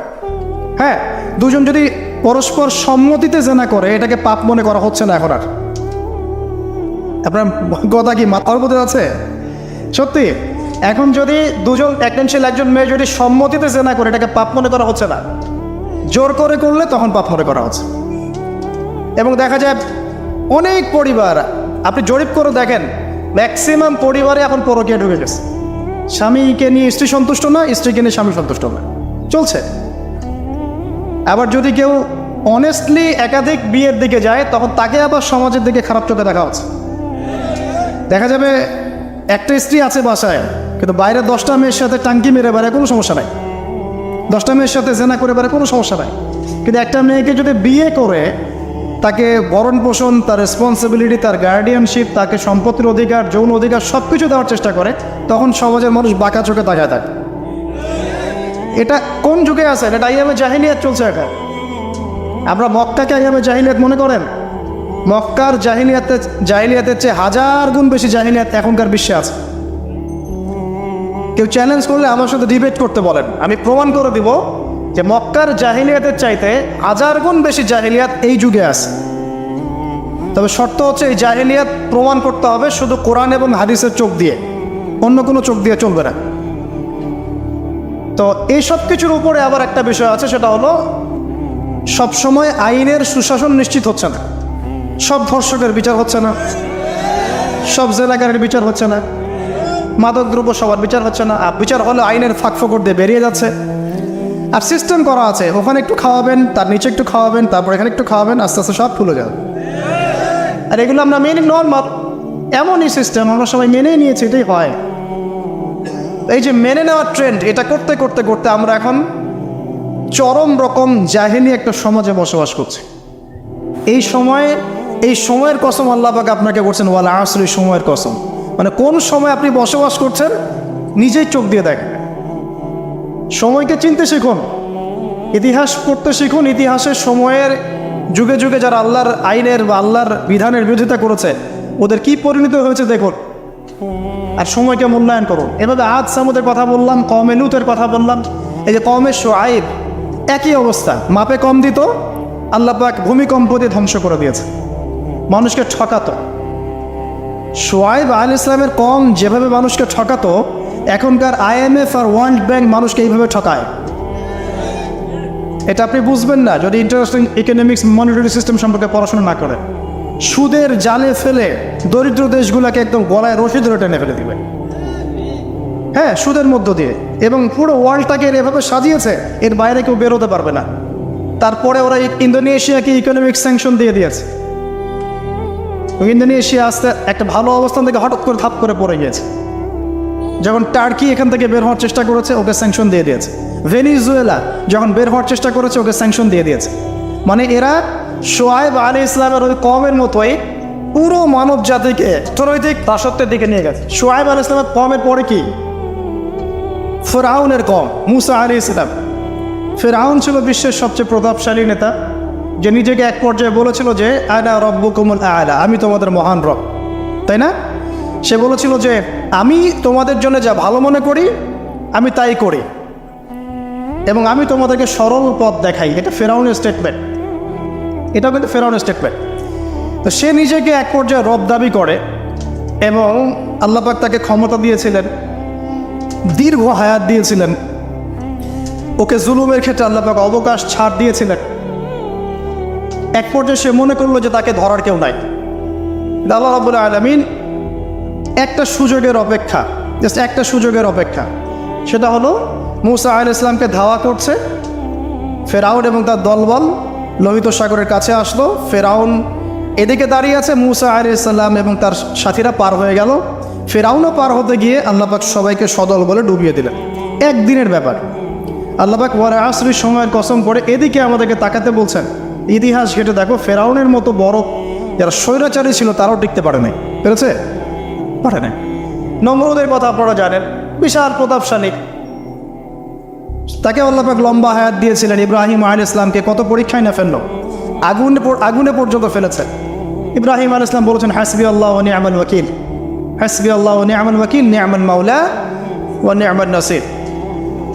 Speaker 1: হ্যাঁ, দুজন যদি পরস্পর সম্মতিতে জেনা করে এটাকে পাপ মনে করা হচ্ছে না এখন আর। আপনার কথা কি মাথার মধ্যে আছে? সত্যি, এখন যদি দুজন একজন মেয়ে যদি সম্মতিতে জেনা করে এটাকে পাপ মনে করা হচ্ছে না। জোর করে করলে তখন পাপ মনে করা হচ্ছে। এবং দেখা যায় অনেক পরিবার, আপনি জরিপ করে দেখেন, ম্যাক্সিমাম পরিবারে এখন পরকীয়া ঢুকে গেছে। স্বামীকে নিয়ে স্ত্রী সন্তুষ্ট না, স্ত্রীকে নিয়ে স্বামী সন্তুষ্ট না, চলছে। আবার যদি কেউ অনেস্টলি একাধিক বিয়ের দিকে যায় তখন তাকে আবার সমাজের দিকে খারাপ চোখে দেখা হচ্ছে। দেখা যাবে একটা স্ত্রী আছে বাসায়, কিন্তু বাইরে 10টা মেয়ের সাথে টাঙ্কি মেরে বেড়ায়, কোনো সমস্যা নাই। 10টা মেয়ের সাথে জেনা করে বেড়ায়, কোনো সমস্যা নাই। কিন্তু একটা মেয়েকে যদি বিয়ে করে তাকে ভরণ পোষণ, তার রেসপন্সিবিলিটি, তার গার্ডিয়ানশিপ, তাকে সম্পত্তির অধিকার, যৌন অধিকার সব কিছু দেওয়ার চেষ্টা করে, তখন সমাজের মানুষ বাঁকা চোখে তাকায় থাকে। এটা কোন যুগে আছে? এটা আইয়ামে জাহিলিয়াত চলছে এখন। আমরা মক্কাকে আইয়ামে জাহিলিয়াত মনে করেন? মক্কার জাহিলিয়াতের চেয়ে 1000 গুণ বেশি জাহিলিয়াত এখনকার বিশ্বে আছে। কেউ চ্যালেঞ্জ করলে আমার সাথে ডিবেট করতে বলেন, আমি প্রমাণ করে দিব যে মক্কার জাহিলিয়াতের চাইতে 1000 গুণ বেশি জাহিলিয়াত এই যুগে আছে। তবে শর্ত হচ্ছে এই জাহিলিয়াত প্রমাণ করতে হবে শুধু কোরআন এবং হাদিসের চোখ দিয়ে, অন্য কোনো চোখ দিয়ে চলবে না। তো এই সব কিছুর উপরে আবার একটা বিষয় আছে, সেটা হলো সবসময় আইনের সুশাসন নিশ্চিত হচ্ছে না। সব ধর্ষকের বিচার হচ্ছে না, সব জেলাগারের বিচার হচ্ছে না, মাদকদ্রব্য সবার বিচার হচ্ছে না, আর বিচার হলে আইনের ফাঁকফোকর দিয়ে বেরিয়ে যাচ্ছে। আর সিস্টেম করা আছে, ওখানে একটু খাওয়াবেন, তার নিচে একটু খাওয়াবেন, তারপর এখানে একটু খাওয়াবেন, আস্তে আস্তে সব খুলে যাবে। আর এগুলো আমরা মেনে নর্মাল, এমনই সিস্টেম আমরা সবাই মেনে নিয়েছি, এটাই হয়। এই যে মেনে নেওয়ার ট্রেন্ড, এটা করতে করতে করতে আমরা এখন চরম রকম জাহিলি একটা সমাজে বসবাস করছি। এই সময়ের কসম আল্লাহ পাক আপনাকে বলছেন, ওয়াল আসরি, সময়ের কসম। মানে কোন সময় আপনি বসবাস করছেন নিজেই চোখ দিয়ে দেখেন। সময়কে চিনতে শিখুন, ইতিহাস পড়তে শিখুন। ইতিহাসের সময়ের যুগে যুগে যারা আল্লাহর আইনের বা আল্লাহর বিধানের বিরোধিতা করেছে ওদের কি পরিণত হয়েছে দেখুন, আর সময়কে মূল্যায়ন করুন। এভাবে আদ সামুদের কথা বললাম, কওমে লুতের কথা বললাম, এই যে কওমে শুআইব, একই অবস্থা। মাপে কম দিত, আল্লাহ পাক ভূমিকম্প দিয়ে ধ্বংস করে দিয়েছে, মানুষকে ঠকাতো। শুআইব আলাইহিস সালামের কওম যেভাবে মানুষকে ঠকাতো, এখনকার IMF আর ওয়ার্ল্ড ব্যাংক মানুষকে এইভাবে ঠকায়। এটা আপনি বুঝবেন না যদি ইন্টারন্যাশনাল ইকোনমিক্স মনিটারি সিস্টেম সম্পর্কে পড়াশোনা না করেন। সুদের জালে ফেলে দরিদ্র দেশগুলোকে একদম গলায় রশি ধরে টেনে ফেলে দিবে, হ্যাঁ, সুদের মধ্য দিয়ে। এবং পুরো ওয়ার্ল্ডটাকে এভাবে সাজিয়েছে, এর বাইরে কেউ বেরোতে পারবে না। তারপরে ওরা ইন্দোনেশিয়াকে ইকোনমিক স্যাংশন দিয়ে দিয়েছে। ইন্দোনেশিয়া আসতে একটা ভালো অবস্থান থেকে হঠাৎ করে ধাপ করে পড়ে গিয়েছে। যখন টার্কি এখান থেকে বের হওয়ার চেষ্টা করেছে, ওকে স্যাংশন দিয়ে দিয়েছে। ভেনিজুয়েলা যখন বের হওয়ার চেষ্টা করেছে, ওকে স্যাংশন দিয়ে দিয়েছে। মানে এরা শুআইব আলাইহিস সালামের ওই কওমের মতোই পুরো মানব জাতিকে অর্থনৈতিক দাসত্বের দিকে নিয়ে গেছে। শুআইব আলাইহিস সালামের কওমের পরে কি? ফিরআউনের কওম, মুসা আলাইহিস সালাম। ফিরআউন ছিল বিশ্বের সবচেয়ে প্রতাপশালী নেতা, যে নিজেকে এক পর্যায়ে বলেছিল যে আনা রব্বুকুমুল আ'লা, আমি তোমাদের মহান রব, তাই না? সে বলেছিল যে আমি তোমাদের জন্য যা ভালো মনে করি আমি তাই করি, এবং আমি তোমাদেরকে সরল পথ দেখাই। এটা ফিরআউনের স্টেটমেন্ট, এটাও কিন্তু ফিরআউনের স্টেটমেন্ট। তো সে নিজেকে এক পর্যায়ে রব দাবি করে, এবং আল্লাহ পাক তাকে ক্ষমতা দিয়েছিলেন, দীর্ঘ হায়াত দিয়েছিলেন, ওকে জুলুমের ক্ষেত্রে আল্লাহ পাক অবকাশ ছাড় দিয়েছিলেন। এক পর্যায়ে সে মনে করলো যে তাকে ধরার কেউ নাই। আল্লাহ রাব্বুল আলামিন একটা সুযোগের অপেক্ষা, জাস্ট একটা সুযোগের অপেক্ষা, সেটা হলো মুসা আলাইহিস সালামকে ধাওয়া করছে। ফেরাউন এবং তার দলবল লোহিত সাগরের কাছে আসলো। ফেরাউন এদিকে দাঁড়িয়ে আছে, মুসা আলাইহিস সালাম এবং তার সাথীরা পার হয়ে গেল। ফেরাউনও পার হতে গিয়ে আল্লাহ পাক সবাইকে সদল বলে ডুবিয়ে দিলেন। একদিনের ব্যাপার। আল্লাহ পাক ওয়াল আসরি, সময়ের কসম করে এদিকে আমাদেরকে তাকাতে বলছেন। ইতিহাস ঘেটে দেখো, ফেরাউনের মতো বড় যারা স্বৈরাচারী ছিল তারাও টিকতে পারে নাই, পেরেছে? পারে নাই। নমরুদের কথা আপনারা জানেন, বিশাল প্রতাপশালী, তাকে আল্লাহ পাক লম্বা হায়াত দিয়েছিলেন। ইব্রাহিম আলাইহিস সালামকে কত পরীক্ষায় না ফেললো, আগুনে পর্যন্ত ফেলেছে। ইব্রাহিম আলাইহিস সালাম বলেছেন, হাসবি আল্লাহ ওয়া নি'মাল ওয়াকিল, হাসবি আল্লাহ ওয়া নি'মাল ওয়াকিল, নি'মাল মাওলা ওয়া নি'মান নাসির।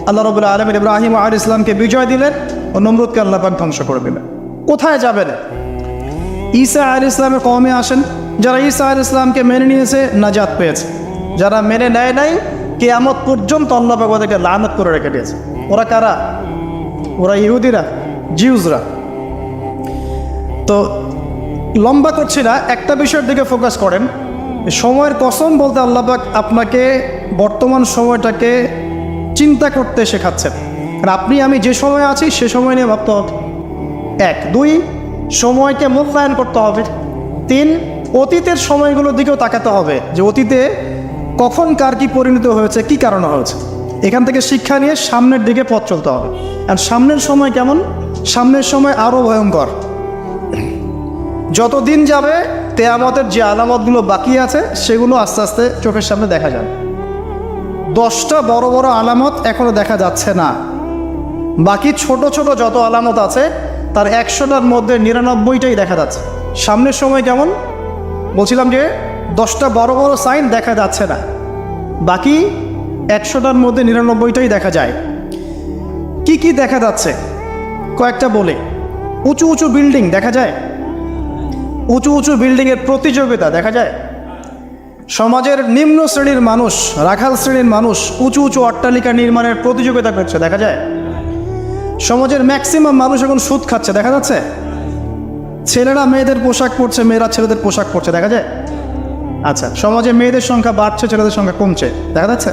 Speaker 1: আল্লাহ রাব্বুল আলামিন ইব্রাহিম আলাইহিস সালামকে বিজয় দিলেন ও নমরুদকে আল্লাহ পাক ধ্বংস করে দিলেন। কোথায় যাবেন? ঈসা আলাইহিস সালামের কওমে আসেন। যারা ঈসা আলাইহিস সালামকে মেনে নিয়েছে নাজাত পেয়েছে, যারা মেনে নেয় নাই কিয়ামত পর্যন্ত আল্লাহ পাক ওদেরকে লানত করে রেখে দিয়েছে। ওরা কারা? ওরা ইহুদিরা, জিউজরা। তো লম্বা করছি না, একটা বিষয়ের দিকে ফোকাস করেন। সময়ের কসম বলতে আল্লাহ পাক আপনাকে বর্তমান সময়টাকে চিন্তা করতে শেখাচ্ছেন। আর আপনি আমি যে সময় আছি সে সময় নিয়ে ভাবতে হবে। 1, 2 সময়কে মূল্যায়ন করতে হবে। 3 অতীতের সময়গুলোর দিকেও তাকাতে হবে, যে অতীতে কখন কার কি পরিণত হয়েছে, কি কারণে হয়েছে। এখান থেকে শিক্ষা নিয়ে সামনের দিকে পথ চলতে হবে। আর সামনের সময় কেমন? সামনের সময় আরও ভয়ঙ্কর। যত দিন যাবে কিয়ামতের যে আলামতগুলো বাকি আছে সেগুলো আস্তে আস্তে চোখের সামনে দেখা যাবে। 10টা বড় বড় আলামত এখনো দেখা যাচ্ছে না, বাকি ছোট ছোট যত আলামত আছে তার 100টার মধ্যে 99টাই দেখা যাচ্ছে। সামনের সময় কেমন? বলছিলাম যে 10টা বড় বড় সাইন দেখা যাচ্ছে না, বাকি 100টার মধ্যে 99টাই দেখা যায়। কি কি দেখা যাচ্ছে কয়েকটা বলে। উঁচু উঁচু বিল্ডিং দেখা যায়, উঁচু উঁচু বিল্ডিংয়ের প্রতিযোগিতা দেখা যায়। সমাজের নিম্ন শ্রেণীর মানুষ, রাখাল শ্রেণীর মানুষ উঁচু উঁচু অট্টালিকা নির্মাণের প্রতিযোগিতা করছে, দেখা যায়। সমাজের ম্যাক্সিমাম মানুষ এখন সুদ খাচ্ছে, দেখা যাচ্ছে। ছেলেরা মেয়েদের পোশাক পরছে, মেয়েরা ছেলেদের পোশাক পরছে, দেখা যায়? আচ্ছা, সমাজে মেয়েদের সংখ্যা বাড়ছে, ছেলেদের সংখ্যা কমছে, দেখা যাচ্ছে?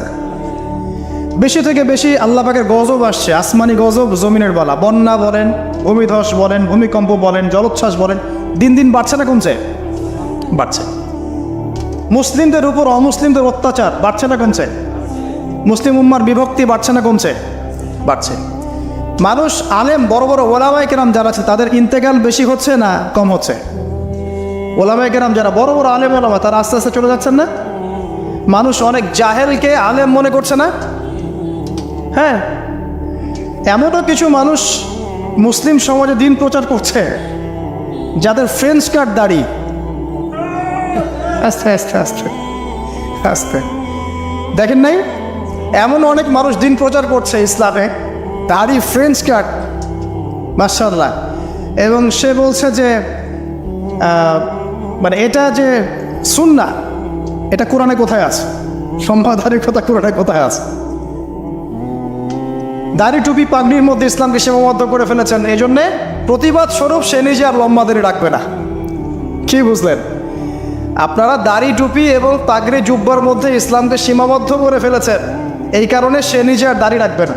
Speaker 1: বেশি থেকে বেশি আল্লাহ পাকের গজব আসছে, আসমানি গজব, জমিনের বলা, বন্যা বলেন, ভূমিধস বলেন, ভূমিকম্প বলেন, জলোচ্ছ্বাস বলেন, দিন দিন বাড়ছে না কমছে? বাড়ছে। মুসলিমদের উপর অমুসলিমদের অত্যাচার বাড়ছে না কমছে? মুসলিম উম্মার বিভক্তি বাড়ছে না কমছে? বাড়ছে। মানুষ আলেম, বড় বড় ওলামায়ে কেরাম যারা আছে তাদের ইন্তেকাল বেশি হচ্ছে না কম হচ্ছে? ওলামায়ে কেরাম যারা বড় বড় আলেম ওলামা তারা আস্তে আস্তে চলে যাচ্ছেন না? মানুষ অনেক জাহেলকে আলেম মনে করছে না? হ্যাঁ, এমনও কিছু মানুষ মুসলিম সমাজে দিন প্রচার করছে যাদের ফ্রেঞ্চ কাট দাড়ি, আস্তে আস্তে আস্তে আস্তে, দেখেন নাই? এমন অনেক মানুষ দিন প্রচার করছে ইসলামে, দাড়ি ফ্রেঞ্চ কাট, মাশাআল্লাহ, এবং সে বলছে যে মানে এটা যে সুন্নাহ, এটা কোরআনে কোথায় আছে? সম্মাদারির কথা কোরআনে কোথায় আছে? দাড়ি টুপি পাগড়ির মধ্যে ইসলামকে সীমাবদ্ধ করে ফেলেছেন, এই জন্যে প্রতিবাদ স্বরূপ সে নিজে আর লম্বা দাড়ি রাখবে না। কি বুঝলেন? আপনারা দাড়ি টুপি এবং পাগড়ি জুব্বার মধ্যে ইসলামকে সীমাবদ্ধ করে ফেলেছেন, এই কারণে সে নিজে আর দাড়ি রাখবে না,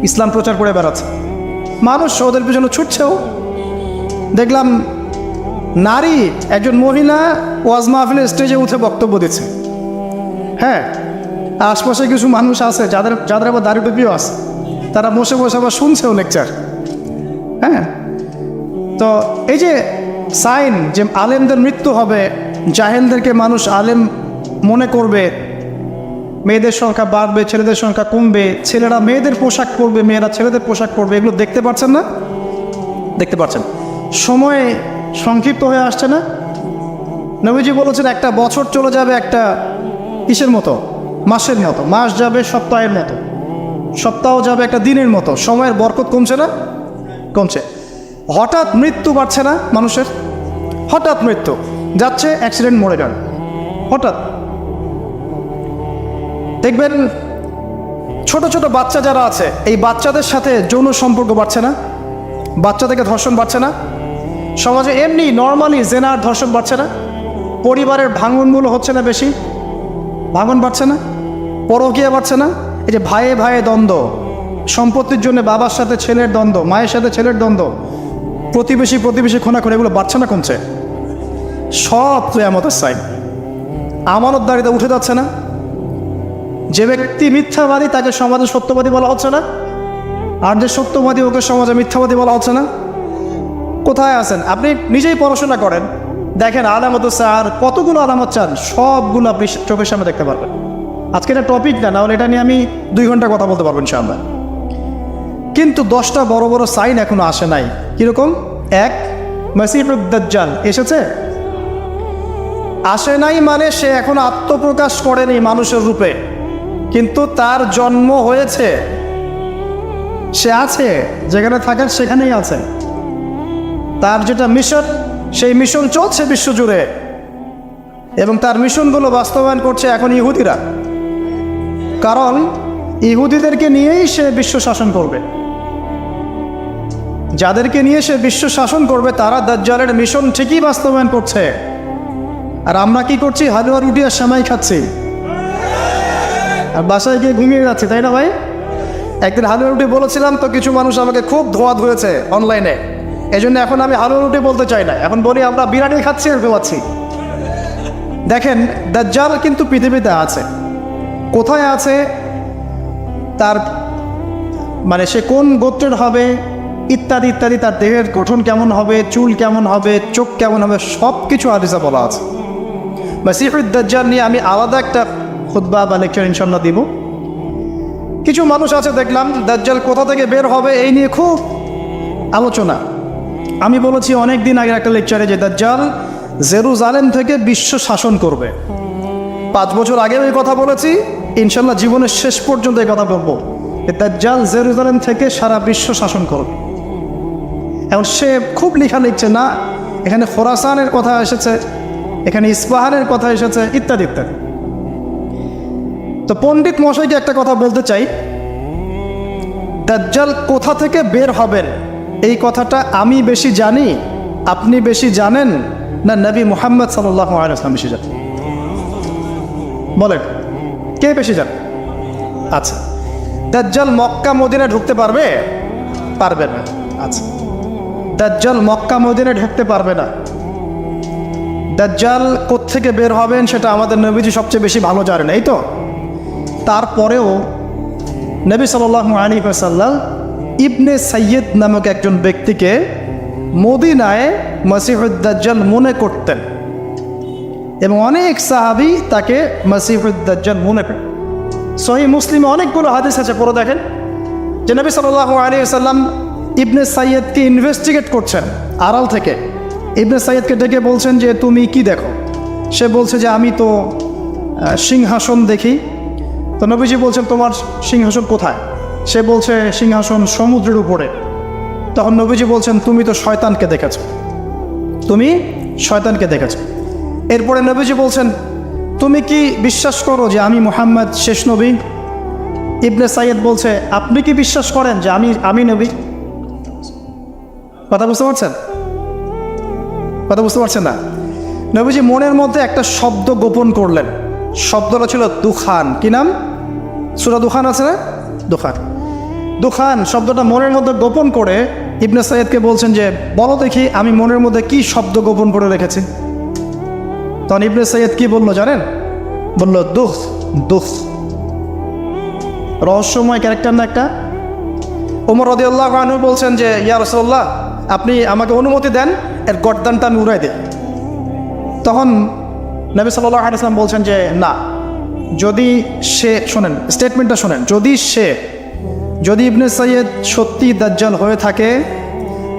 Speaker 1: ইসলাম প্রচার করে বেড়াচ্ছে। মানুষ ওদের পিছনে ছুটছেও। দেখলাম নারী একজন মহিলা ওয়াজ মাহফিলের স্টেজে উঠে বক্তব্য দিচ্ছে। হ্যাঁ, আশপাশে কিছু মানুষ আছে যাদের যাদের আবার দাড়ি টুপিও আছে, তারা বসে বসে আবার শুনছেও লেকচার। হ্যাঁ, তো এই যে সাইন যে আলেমদের মৃত্যু হবে, জাহেলদেরকে মানুষ আলেম মনে করবে, মেয়েদের সংখ্যা বাড়বে, ছেলেদের সংখ্যা কমবে, ছেলেরা মেয়েদের পোশাক পরবে, মেয়েরা ছেলেদের পোশাক পরবে, এগুলো দেখতে পাচ্ছেন না? দেখতে পাচ্ছেন। সময় সংক্ষিপ্ত হয়ে আসছে না? নবীজি বলেছেন একটা বছর চলে যাবে একটা কিসের মতো? মাসের মতো। মাস যাবে সপ্তাহের মতো, সপ্তাহ যাবে একটা দিনের মতো। সময়ের বরকত কমছে না? কমছে। হঠাৎ মৃত্যু বাড়ছে না মানুষের? হঠাৎ মৃত্যু যাচ্ছে, অ্যাক্সিডেন্ট, মরে যান হঠাৎ। দেখবেন ছোট ছোট বাচ্চা যারা আছে, এই বাচ্চাদের সাথে যৌন সম্পর্ক বাড়ছে না? বাচ্চা থেকে ধর্ষণ বাড়ছে না? সমাজে এমনি নর্মালি জেনার ধর্ষণ বাড়ছে না? পরিবারের ভাঙনগুলো হচ্ছে না বেশি? ভাঙন বাড়ছে না? পরকীয়া বাড়ছে না? এই যে ভাইয়ে ভাইয়ে দ্বন্দ্ব, সম্পত্তির জন্য বাবার সাথে ছেলের দ্বন্দ্ব, মায়ের সাথে ছেলের দ্বন্দ্ব, প্রতিবেশী প্রতিবেশী খোনাখুনি, এগুলো বাড়ছে না কমছে? সব কিয়ামতের সাইন। আমানতদারিতা উঠে যাচ্ছে না? যে ব্যক্তি মিথ্যাবাদী তাকে সমাজে সত্যবাদী বলা হচ্ছে না, আর যে সত্যবাদী ওকে সমাজে মিথ্যাবাদী বলা হচ্ছে না। কোথায় আছেন? আপনি নিজেই পড়াশোনা করেন, দেখেন আলামত আর কতগুলো আলামত চান, সবগুলো আপনি চোখের সামনে দেখতে পারবেন। আজকে এটা টপিক না, নাহলে এটা নিয়ে আমি 2 ঘন্টা কথা বলতে পারবেন ইনশাআল্লাহ। কিন্তু 10টা বড় বড় সাইন এখনো আসে নাই। কিরকম? 1, মাসিহুদ দাজ্জাল এসেছে? আসে নাই মানে সে এখন আত্মপ্রকাশ করেনি মানুষের রূপে, কিন্তু তার জন্ম হয়েছে, সে আছে, যেখানে থাকেন সেখানেই আছে। তার যেটা মিশন, সেই মিশন চলছে বিশ্বজুড়ে, এবং তার মিশনগুলো বাস্তবায়ন করছে এখন ইহুদিরা। কারণ ইহুদিদেরকে নিয়েই সে বিশ্ব শাসন করবে। যাদেরকে নিয়ে সে বিশ্ব শাসন করবে তারা দাজ্জালের মিশন ঠিকই বাস্তবায়ন করছে। আর আমরা কি করছি? হালুয়া রুটি আর সেমাই খাচ্ছি, আর বাসায় গিয়ে ঘুমিয়ে যাচ্ছি, তাই না ভাই? একদিন হালুয়া রুটি বলেছিলাম তো কিছু মানুষ আমাকে খুব ধোয়া ধুয়েছে অনলাইনে, এই জন্য এখন আমি হালুয়া রুটি বলতে চাই না, এখন বলি আমরা বিরিয়ানি খাচ্ছি আর ঘুমাচ্ছি। দেখেন, দাজ্জাল কিন্তু পৃথিবীতে আছে। কোথায় আছে, তার মানে সে কোন গোত্রের হবে ইত্যাদি ইত্যাদি, তার দেহের গঠন কেমন হবে, চুল কেমন হবে, চোখ কেমন হবে, সব কিছু হাদিসে বলা আছে। মাসিহুদ দাজ্জাল নিয়ে আমি আলাদা একটা খুতবা বা লেকচার ইনশাল্লাহ দিব। কিছু মানুষ আছে দেখলাম দাজ্জাল কোথা থেকে বের হবে এই নিয়ে খুব আলোচনা। আমি বলেছি অনেক দিন আগে একটা লেকচারে যে দাজ্জাল জেরুজালেম থেকে বিশ্ব শাসন করবে। 5 বছর আগে ওই কথা বলেছি, ইনশাল্লাহ জীবনের শেষ পর্যন্ত এই কথা বলবো। দাজ্জাল জেরুজালেম থেকে সারা বিশ্ব শাসন করবে। এখন সে খুব লেখা লিখছে না, এখানে খোরাসানের কথা এসেছে, এখানে ইস্পাহানের কথা এসেছে, ইত্যাদি ইত্যাদি। তো পণ্ডিত মশাইকে একটা কথা বলতে চাই, দাজ্জাল কোথা থেকে বের হবেন এই কথাটা আমি বেশি জানি আপনি বেশি জানেন না নবী মুহাম্মদ সাল্লাল্লাহু আলাইহি ওয়াসাল্লাম বেশি জানেন? বলেন, কে বেশি জানে? আচ্ছা, দাজ্জাল মক্কা মদিনায় ঢুকতে পারবে? পারবে না। আচ্ছা, দাজ্জাল মক্কা মদিনায় ঢুকতে পারবে না। দাজ্জাল কোত্থেকে বের হবেন সেটা আমাদের নবীজি সবচেয়ে বেশি ভালো জানেন, এই তো। তারপরেও নবী সাল্লাল্লাহু আলাইহি ওয়াসাল্লাম ইবনে সাইয়্যিদ নামক একজন ব্যক্তিকে মদিনায় মসিহুদ দাজ্জাল মনে করতেন এবং অনেক সাহাবী তাকে মসিহুদ দাজ্জাল মনে করেন। সহিহ মুসলিমে অনেকগুলো হাদিস আছে, পড়ে দেখেন যে নবী সাল্লাল্লাহু আলাইহি ওয়াসাল্লাম ইবনে সাইয়্যিদকে ইনভেস্টিগেট করছেন আড়াল থেকে। ইবনে সাইয়্যিদকে ডেকে বলছেন যে তুমি কি দেখো? সে বলছে যে আমি তো সিংহাসন দেখি। তো নবীজি বলছেন তোমার সিংহাসন কোথায়? সে বলছে সিংহাসন সমুদ্রের উপরে। তখন নবীজি বলছেন তুমি তো শয়তানকে দেখেছ, তুমি শয়তানকে দেখেছ। এরপরে নবীজি বলছেন তুমি কি বিশ্বাস করো যে আমি মুহাম্মদ শেষ নবী? ইবনে সাইয়্যিদ বলছে আপনি কি বিশ্বাস করেন যে আমি নবী? কথা বুঝতে পারছেন? কথা বুঝতে পারছেন না? নবীজি মনের মধ্যে একটা শব্দ গোপন করলেন। শব্দটা ছিল দুখান। কি নাম? সূরা দুখান আছে না? দুখান। দুখান শব্দটা মনের মধ্যে গোপন করে ইবনে সাইয়্যিদকে বলছেন যে বলো দেখি আমি মনের মধ্যে কি শব্দ গোপন করে রেখেছি। তখন ইবনে সাইয়্যিদ কি বললো জানেন? বলল দুখ দুখ। রহস্যময় ক্যারেক্টার না একটা? ওমর রাদিয়াল্লাহু আনহু বলছেন যে ইয়া রাসূলুল্লাহ আপনি আমাকে অনুমতি দেন, এর গর্দানটা আমি উড়াই দিই। তখন নবী সাল্লাল্লাহু আলাইহি ওয়াসাল্লাম বলছেন যে না, যদি সে, শোনেন স্টেটমেন্টটা শোনেন, যদি ইবনে সাইয়্যিদ সত্যি দাজ্জাল হয়ে থাকে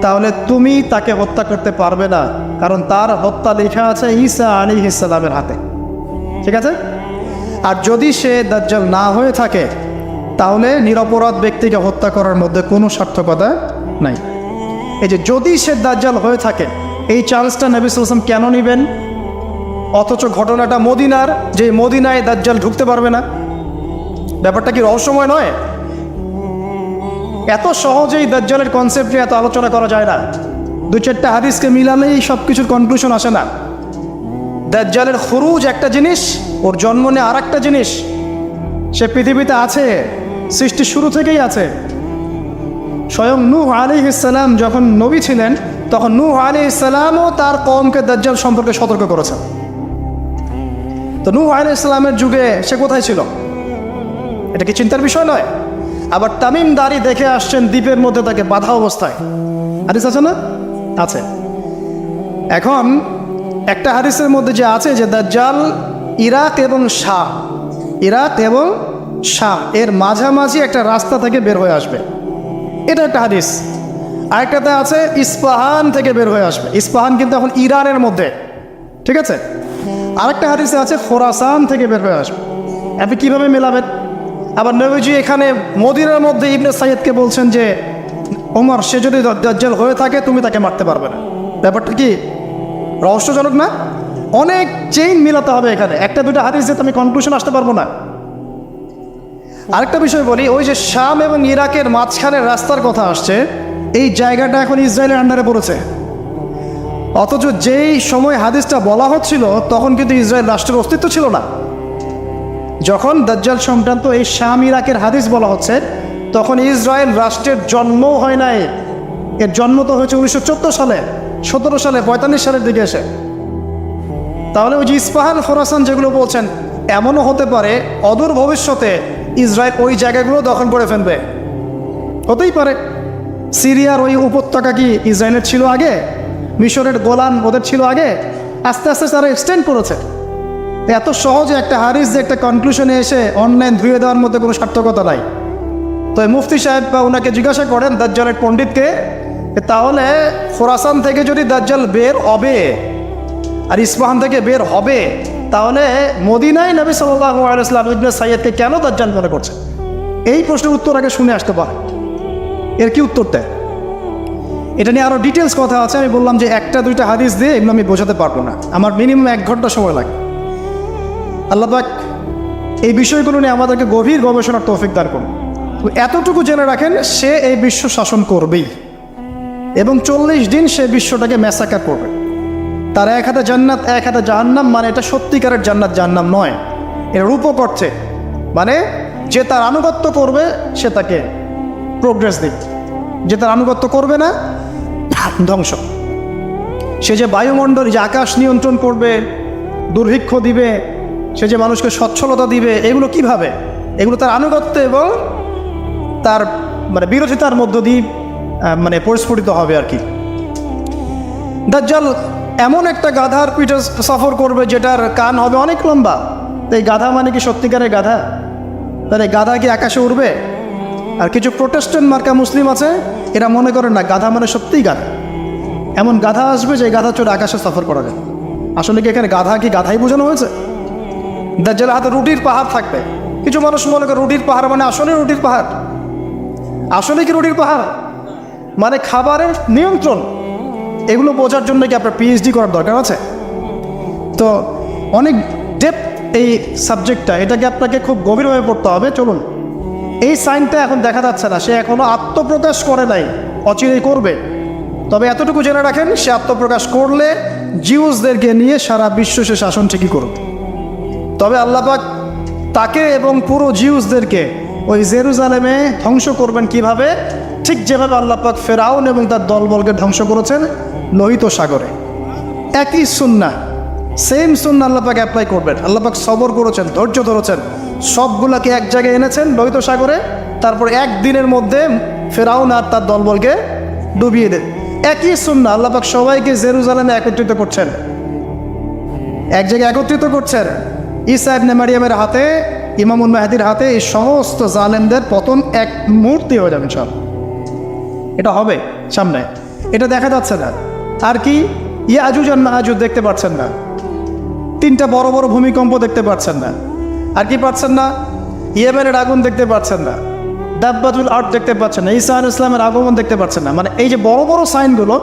Speaker 1: তাহলে তুমি তাকে হত্যা করতে পারবে না, কারণ তার হত্যা লেখা আছে ঈসা আলাইহিস সালামের হাতে। ঠিক আছে? আর যদি সে দাজ্জাল না হয়ে থাকে তাহলে নিরপরাধ ব্যক্তিকে হত্যা করার মধ্যে কোনো সার্থকতা নাই। এই যে যদি সে দাজ্জাল হয়ে থাকে, এই চান্সটা নবী সাল্লাল্লাহু আলাইহি ওয়াসাল্লাম কেন নেবেন? অথচ ঘটনাটা মদিনার, যে মদিনায় দাজ্জাল ঢুকতে পারবে না। ব্যাপারটা কি রহস্যময় নয়? এত সহজেই দাজ্জালের কনসেপ্ট নিয়ে এত আলোচনা করা যায় না। দু চারটা হাদিসকে মিলালেই সব কিছুর কনক্লুশন আসে না। দাজ্জালের খুরুজ একটা জিনিস, ওর জন্ম নিয়ে আর একটা জিনিস। সে পৃথিবীতে আছে, সৃষ্টির শুরু থেকেই আছে। স্বয়ং নূহ আলাইহিস সালাম যখন নবী ছিলেন তখন নূহ আলাইহিস সালামও তার কওমকে দাজ্জাল সম্পর্কে সতর্ক করেছেন। তো নূহ আলাইহিস সালামের যুগে সে কোথায় ছিল? এটা কি চিন্তার বিষয় নয়? আবার তামিম দাড়ি দেখে আসছেন দ্বীপের মধ্যে তাকে বাধা অবস্থায়। হাদিস আছে না? আছে। এখন একটা হাদিসের মধ্যে যে আছে যে দাজ্জাল ইরাক এবং শাম এর মাঝামাঝি একটা রাস্তা থেকে বের হয়ে আসবে, এটা একটা হাদিস। আরেকটাতে আছে ইস্পাহান থেকে বের হয়ে আসবে। ইস্পাহান কিন্তু এখন ইরানের মধ্যে, ঠিক আছে? আরেকটা হাদিসে আছে খোরাসান থেকে বের হয়ে আসবে। আপনি কীভাবে মেলাবেন? আবার নবীজি এখানে মদিনার মধ্যে ইবনে সাইয়্যিদকে বলছেন যে ওমর সে যদি দাজ্জাল হয়ে থাকে তুমি তাকে মারতে পারবে না। ব্যাপারটা কি রহস্যজনক না? অনেক চেইন মিলাতে হবে এখানে, একটা দুটো হাদিস দিয়ে আমি কনক্লুশন আসতে পারবো না। আরেকটা বিষয় বলি, ওই যে শাম এবং ইরাকের মাঝখানের রাস্তার কথা আসছে, এই জায়গাটা এখন ইসরায়েলের আন্ডারে পড়েছে। অথচ যেই সময় হাদিসটা বলা হচ্ছিল তখন কিন্তু ইসরায়েল রাষ্ট্রের অস্তিত্ব ছিল না। যখন দাজ্জাল সংক্রান্ত এই শাম ইরাকের হাদিস বলা হচ্ছে তখন ইসরায়েল রাষ্ট্রের জন্মও হয় নাই। এর জন্ম তো হয়েছে 1914 সালে, 17 সালে, 45 সালের দিকে এসে। তাহলে ওই যে ইস্পাহান খোরাসান যেগুলো বলছেন, এমনও হতে পারে অদূর ভবিষ্যতে ইসরায়েল ওই জায়গাগুলো দখল করে ফেলবে। হতেই পারে। সিরিয়ার ওই উপত্যকা কি ইসরায়েলের ছিল আগে? মিশরের গোলান ওদের ছিল আগে? আস্তে আস্তে তারা এক্সটেন্ড করেছে। এত সহজে একটা হাদিস যে একটা কনক্লুশনে এসে অনলাইন ধুয়ে দেওয়ার মধ্যে কোনো সার্থকতা নাই। তো মুফতি সাহেব বা ওনাকে জিজ্ঞাসা করেন দাজ্জালের পণ্ডিতকে, তাহলে খোরাসান থেকে যদি দাজ্জাল বের হবে আর ইস্পাহান থেকে বের হবে, তাহলে মদিনায় নবী সাল্লাল্লাহু আলাইহি ওয়াসাল্লাম ইবনে সাইয়্যিদকে কেন দাজ্জাল মনে করছে? এই প্রশ্নের উত্তর আগে শুনে আসতে পারে। এর কি উত্তর দেয়? এটা নিয়ে আরও ডিটেলস কথা আছে। আমি বললাম যে একটা দুইটা হাদিস দিয়ে এগুলো আমি বোঝাতে পারবো না, আমার মিনিমাম 1 ঘন্টা সময় লাগে। আল্লাহ পাক এই বিষয়গুলো নিয়ে আমাদেরকে গভীর গবেষণার তৌফিক দান করুন। এতটুকু জেনে রাখেন, সে এই বিশ্ব শাসন করবেই। এবং 40 দিন সে বিশ্বটাকে ম্যাসাকার করবে। তার এক হাতে জান্নাত, এক হাতে জাহান্নাম, মানে এটা সত্যিকারের জান্নাত জাহান্নাম নয়, এর রূপক অর্থে, মানে যে তার আনুগত্য করবে সে তাকে প্রোগ্রেস দিবে, যে তার আনুগত্য করবে না ধ্বংস। সে যে বায়ুমণ্ডল, যে আকাশ নিয়ন্ত্রণ করবে, দুর্ভিক্ষ দিবে, সে যে মানুষকে সচ্ছলতা দিবে, এগুলো কিভাবে? এগুলো তার আনুগত্য এবং তার মানে বিরোধিতার মধ্য দিয়ে মানে পরিস্ফুটিত হবে আর কি। দাজ্জাল এমন একটা গাধার পিঠে সফর করবে যেটার কান হবে অনেক লম্বা। তো এই গাধা মানে কি সত্যিকারের গাধা? তাহলে গাধা কি আকাশে উড়বে? আর কিছু প্রোটেস্ট্যান্ট মার্কা মুসলিম আছে, এরা মনে করেন না গাধা মানে সত্যিই গাধা। এমন গাধা আসবে যে গাধা চড়ে আকাশে সফর করা যায়। আসলে কি এখানে গাধা কি গাধাই বোঝানো হয়েছে? দাজ্জালের হাতে রুটির পাহাড় থাকবে। কিছু মানুষ মনে করে রুটির পাহাড় মানে আসলে রুটির পাহাড়। আসলে কি রুটির পাহাড় মানে খাবারের নিয়ন্ত্রণ? এগুলো বোঝার জন্য কি আপনার পিএইচডি করার দরকার আছে? তো অনেক ডেপথ এই সাবজেক্টটা, এটাকে আপনাকে খুব গভীরভাবে পড়তে হবে। চলুন, এই সাইনটা এখন দেখা যাচ্ছে না, সে এখনও আত্মপ্রকাশ করে নাই, অচিরেই করবে। তবে এতটুকু জেনে রাখেন, সে আত্মপ্রকাশ করলে জিউসদেরকে নিয়ে সারা বিশ্ব সে শাসন ঠিকই করবে। তবে আল্লাহ পাক তাকে এবং পুরো জিউসদেরকে ওই জেরুজালেমে ধ্বংস করবেন কিভাবে? ঠিক যেভাবে আল্লাহ পাক ফেরাউন এবং তার দলবলকে ধ্বংস করেছেন লোহিত সাগরে। একই সুন্নাহ, সেম সুন্নাহ আল্লাহ পাক অ্যাপ্লাই করবেন। আল্লাহ পাক সবর করেছেন, ধৈর্য ধরেছেন, সবগুলাকে এক জায়গায় এনেছেন লোহিত সাগরে, তারপর একদিনের মধ্যে ফেরাউন আর তার দলবলকে ডুবিয়ে দেন। একই সুন্নাহ আল্লাহ পাক সবাইকে জেরুজালেমে একত্রিত করছেন, এক জায়গায় একত্রিত করছেন। ঈসা ইবনে মারিয়ামের হাতে, ইমামুল মাহদির হাতে এই সমস্ত জালেমদের পতন এক মুহূর্তে হয়ে যাবে ইনশাআল্লাহ। এটা হবে সামনে, এটা দেখা যাচ্ছে না। আর কি ইয়াজুজ আর মাহাজুজ দেখতে পাচ্ছেন না, 3টা বড় বড় ভূমিকম্প দেখতে পাচ্ছেন না। আর কি পাচ্ছেন না? ইয়েমেনের আগুন দেখতে পাচ্ছেন না, দাব্বাতুল আর্থ দেখতে পাচ্ছেন না, ঈসা আলাইহিস সালামের আগমন দেখতে পাচ্ছেন না। মানে এই যে বড় বড় সাইনগুলো,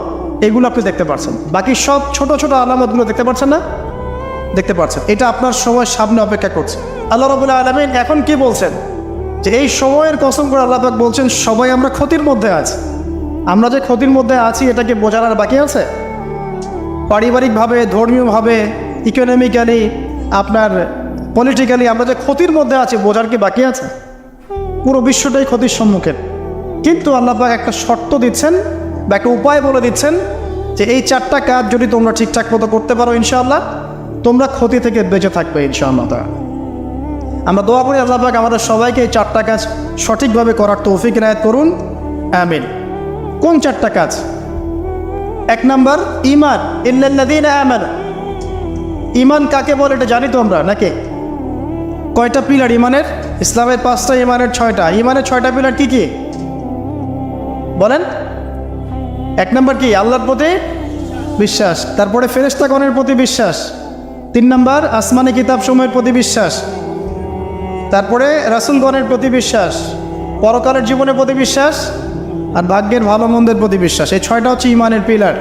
Speaker 1: এগুলো আপনি দেখতে পাচ্ছেন, বাকি সব ছোট ছোট আলামতগুলো দেখতে পাচ্ছেন না? দেখতে পাচ্ছেন। এটা আপনার সময় সামনে অপেক্ষা করছে। আল্লাহ রাব্বুল আলামিন এখন কি বলছেন? যে এই সময়ের কসম করে আল্লাহ পাক বলছেন, সবাই আমরা ক্ষতির মধ্যে আছি। আমরা যে ক্ষতির মধ্যে আছি এটাকে বোঝার আর বাকি আছে? পারিবারিকভাবে, ধর্মীয়ভাবে, ইকোনমিক্যালি, আপনার পলিটিক্যালি আমরা যে ক্ষতির মধ্যে আছি বোঝার কি বাকি আছে? পুরো বিশ্বটাই ক্ষতির সম্মুখীন। কিন্তু আল্লাহ পাক একটা শর্ত দিচ্ছেন বা একটা উপায় বলে দিচ্ছেন যে এই 4টা কাজ যদি তোমরা ঠিকঠাক মতো করতে পারো ইনশাআল্লাহ, তোমরা ক্ষতি থেকে বেঁচে থাকবে ইনশাআল্লাহ। আমরা দোয়া করি আল্লাহ পাক আমাদের সবাইকে এই 4টা কাজ সঠিকভাবে করার তৌফিক ইনায়েত করুন, আমিন। কোন 4টা কাজ? 1 নাম্বার, ঈমান। ইল্লাল্লাযীনা আমানু। ঈমান কাকে বলে এটা জানি তো আমরা নাকি? কয়টা পিলার ঈমানের? ইসলামের 5টা, ঈমানের 6টা। ঈমানের 6টা পিলার কি কি বলেন? 1 নাম্বার কি? আল্লাহর প্রতি বিশ্বাস। তারপরে ফেরেশতাগণের প্রতি বিশ্বাস। 3 নাম্বার আসমানি কিতাবসমূহের প্রতি বিশ্বাস। তারপরে রাসূলগণের প্রতি বিশ্বাস, পরকালের জীবনের প্রতি বিশ্বাস, আর ভাগ্যের ভালো মন্দের প্রতি বিশ্বাস। এই 6টা হচ্ছে ঈমানের পিলার।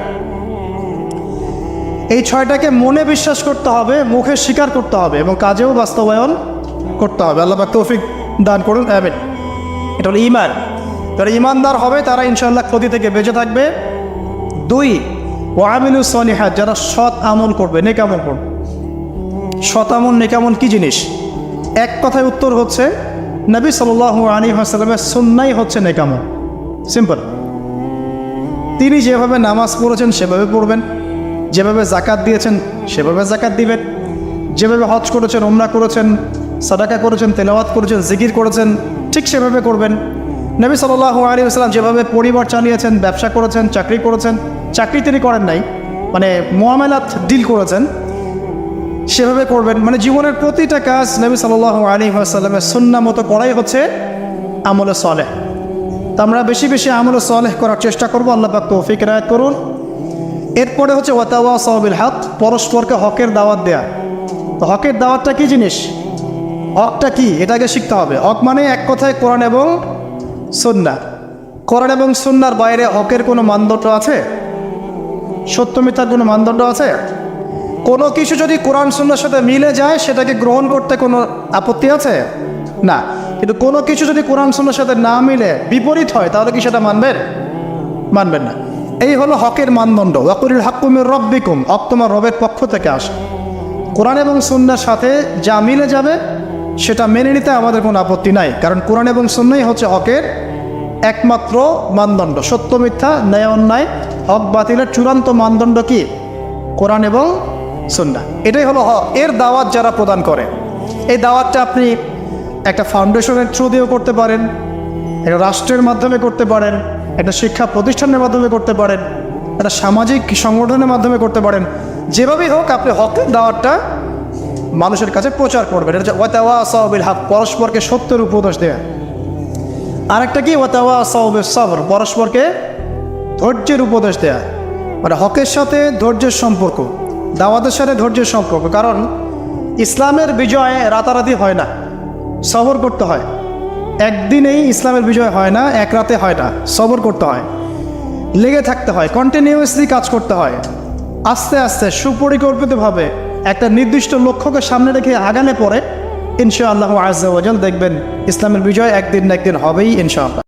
Speaker 1: এই 6টাকে মনে বিশ্বাস করতে হবে, মুখে স্বীকার করতে হবে এবং কাজেও বাস্তবায়ন করতে হবে। আল্লাহ পাক তৌফিক দান করুন, আমিন। এটা হলো ঈমান। যারা ঈমানদার হবে তারা ইনশাআল্লাহ ক্ষতি থেকে বেঁচে থাকবে। 2, ওয়া আমিলুস সলিহাত, যারা সৎ আমল করবে, নেক আমল করবে। সৎ আমল, নেক আমল কি জিনিস? এক কথায় উত্তর হচ্ছে নবী সাল্লাল্লাহু আলাইহি ওয়াসাল্লামের সুন্নাহই হচ্ছে নেক আমল। সিম্পল। তিনি যেভাবে নামাজ পড়েছেন সেভাবে পড়বেন, যেভাবে জাকাত দিয়েছেন সেভাবে জাকাত দিবেন, যেভাবে হজ করেছেন, উমরা করেছেন, সাদাকা করেছেন, তেলাওয়াত করেছেন, জিকির করেছেন, ঠিক সেভাবে করবেন। নবী সাল্লাল্লাহু আলাইহি ওয়াসাল্লাম যেভাবে পরিবার চালিয়েছেন, ব্যবসা করেছেন, চাকরি করেছেন, চাকরি তিনি করেন নাই, মানে মুআমালাত ডিল করেছেন, সেভাবে করবেন। মানে জীবনের প্রতিটা কাজ নবী সাল্লাল্লাহু আলাইহি ওয়াসাল্লামের সুন্নাহ মতো করাই হচ্ছে আমলে সালেহ। তো আমরা বেশি বেশি আমলে সালেহ করার চেষ্টা করবো। আল্লাহ পাক তৌফিক ইনায়েত করুন। এরপরে হচ্ছে ওয়াতাওয়াসাউ বিল হক, পরস্পরকে হকের দাওয়াত দেয়া। তো হকের দাওয়াতটা কি জিনিস? হকটা কি এটাকে শিখতে হবে। হক মানে এক কথায় কোরআন এবং সুন্নাহ। কোরআন এবং সুন্নাহর বাইরে হকের কোনো মানদণ্ড আছে? সত্য মিথ্যার কোনো মানদণ্ড আছে? কোনো কিছু যদি কোরআন সুন্নাহর সাথে মিলে যায় সেটাকে গ্রহণ করতে কোনো আপত্তি আছে? না। কিন্তু কোনো কিছু যদি কোরআন সুন্নাহর সাথে না মিলে বিপরীত হয় তাহলে কি সেটা মানবেন? মানবেন না। এই হলো হকের মানদণ্ড। ওয়াকুলিল হাক্কু মির রাব্বিকুম, হক তোমার রবের পক্ষ থেকে আসে। কোরআন এবং সুন্নাহর সাথে যা মিলে যাবে সেটা মেনে নিতে আমাদের কোনো আপত্তি নাই, কারণ কোরআন এবং সুন্নাহই হচ্ছে হকের একমাত্র মানদণ্ড। সত্য মিথ্যা, ন্যায় অন্যায়, হক বাতিলের চূড়ান্ত মানদণ্ড কি? কোরআন এবং সুন্নাহ। এটাই হলো হক। এর দাওয়াত যারা প্রদান করে, এই দাওয়াতটা আপনি একটা ফাউন্ডেশনের থ্রু দিয়েও করতে পারেন, একটা রাষ্ট্রের মাধ্যমে করতে পারেন, একটা শিক্ষা প্রতিষ্ঠানের মাধ্যমে করতে পারেন, একটা সামাজিক সংগঠনের মাধ্যমে করতে পারেন। যেভাবেই হোক আপনি হকের দাওয়াতটা মানুষের কাছে প্রচার করবেন। এটা হচ্ছে ওয়াতাওয়াসাউ বিল হক, পরস্পরকে সত্যের উপদেশ দেয়া। আরেকটা কি? ওয়াতাওয়াসাউ বিস সবর, পরস্পরকে ধৈর্যের উপদেশ দেয়া। মানে হকের সাথে ধৈর্যের সম্পর্ক, দাওয়াতের সাথে ধৈর্যের সম্পর্ক। কারণ ইসলামের বিজয় রাতারাতি হয় না, সবর করতে হয়। একদিনেই ইসলামের বিজয় হয় না, এক রাতে হয় না, সবর করতে হয়, লেগে থাকতে হয়, কন্টিনিউয়াসলি কাজ করতে হয়। আস্তে আস্তে সুপরিকল্পিতভাবে একটা নির্দিষ্ট লক্ষ্যকে সামনে রেখে আগানে পরে ইনশাআল্লাহু আজ্জা ওয়া জাল দেখবেন ইসলামের বিজয় একদিন না একদিন হবেই ইনশাআল্লাহ।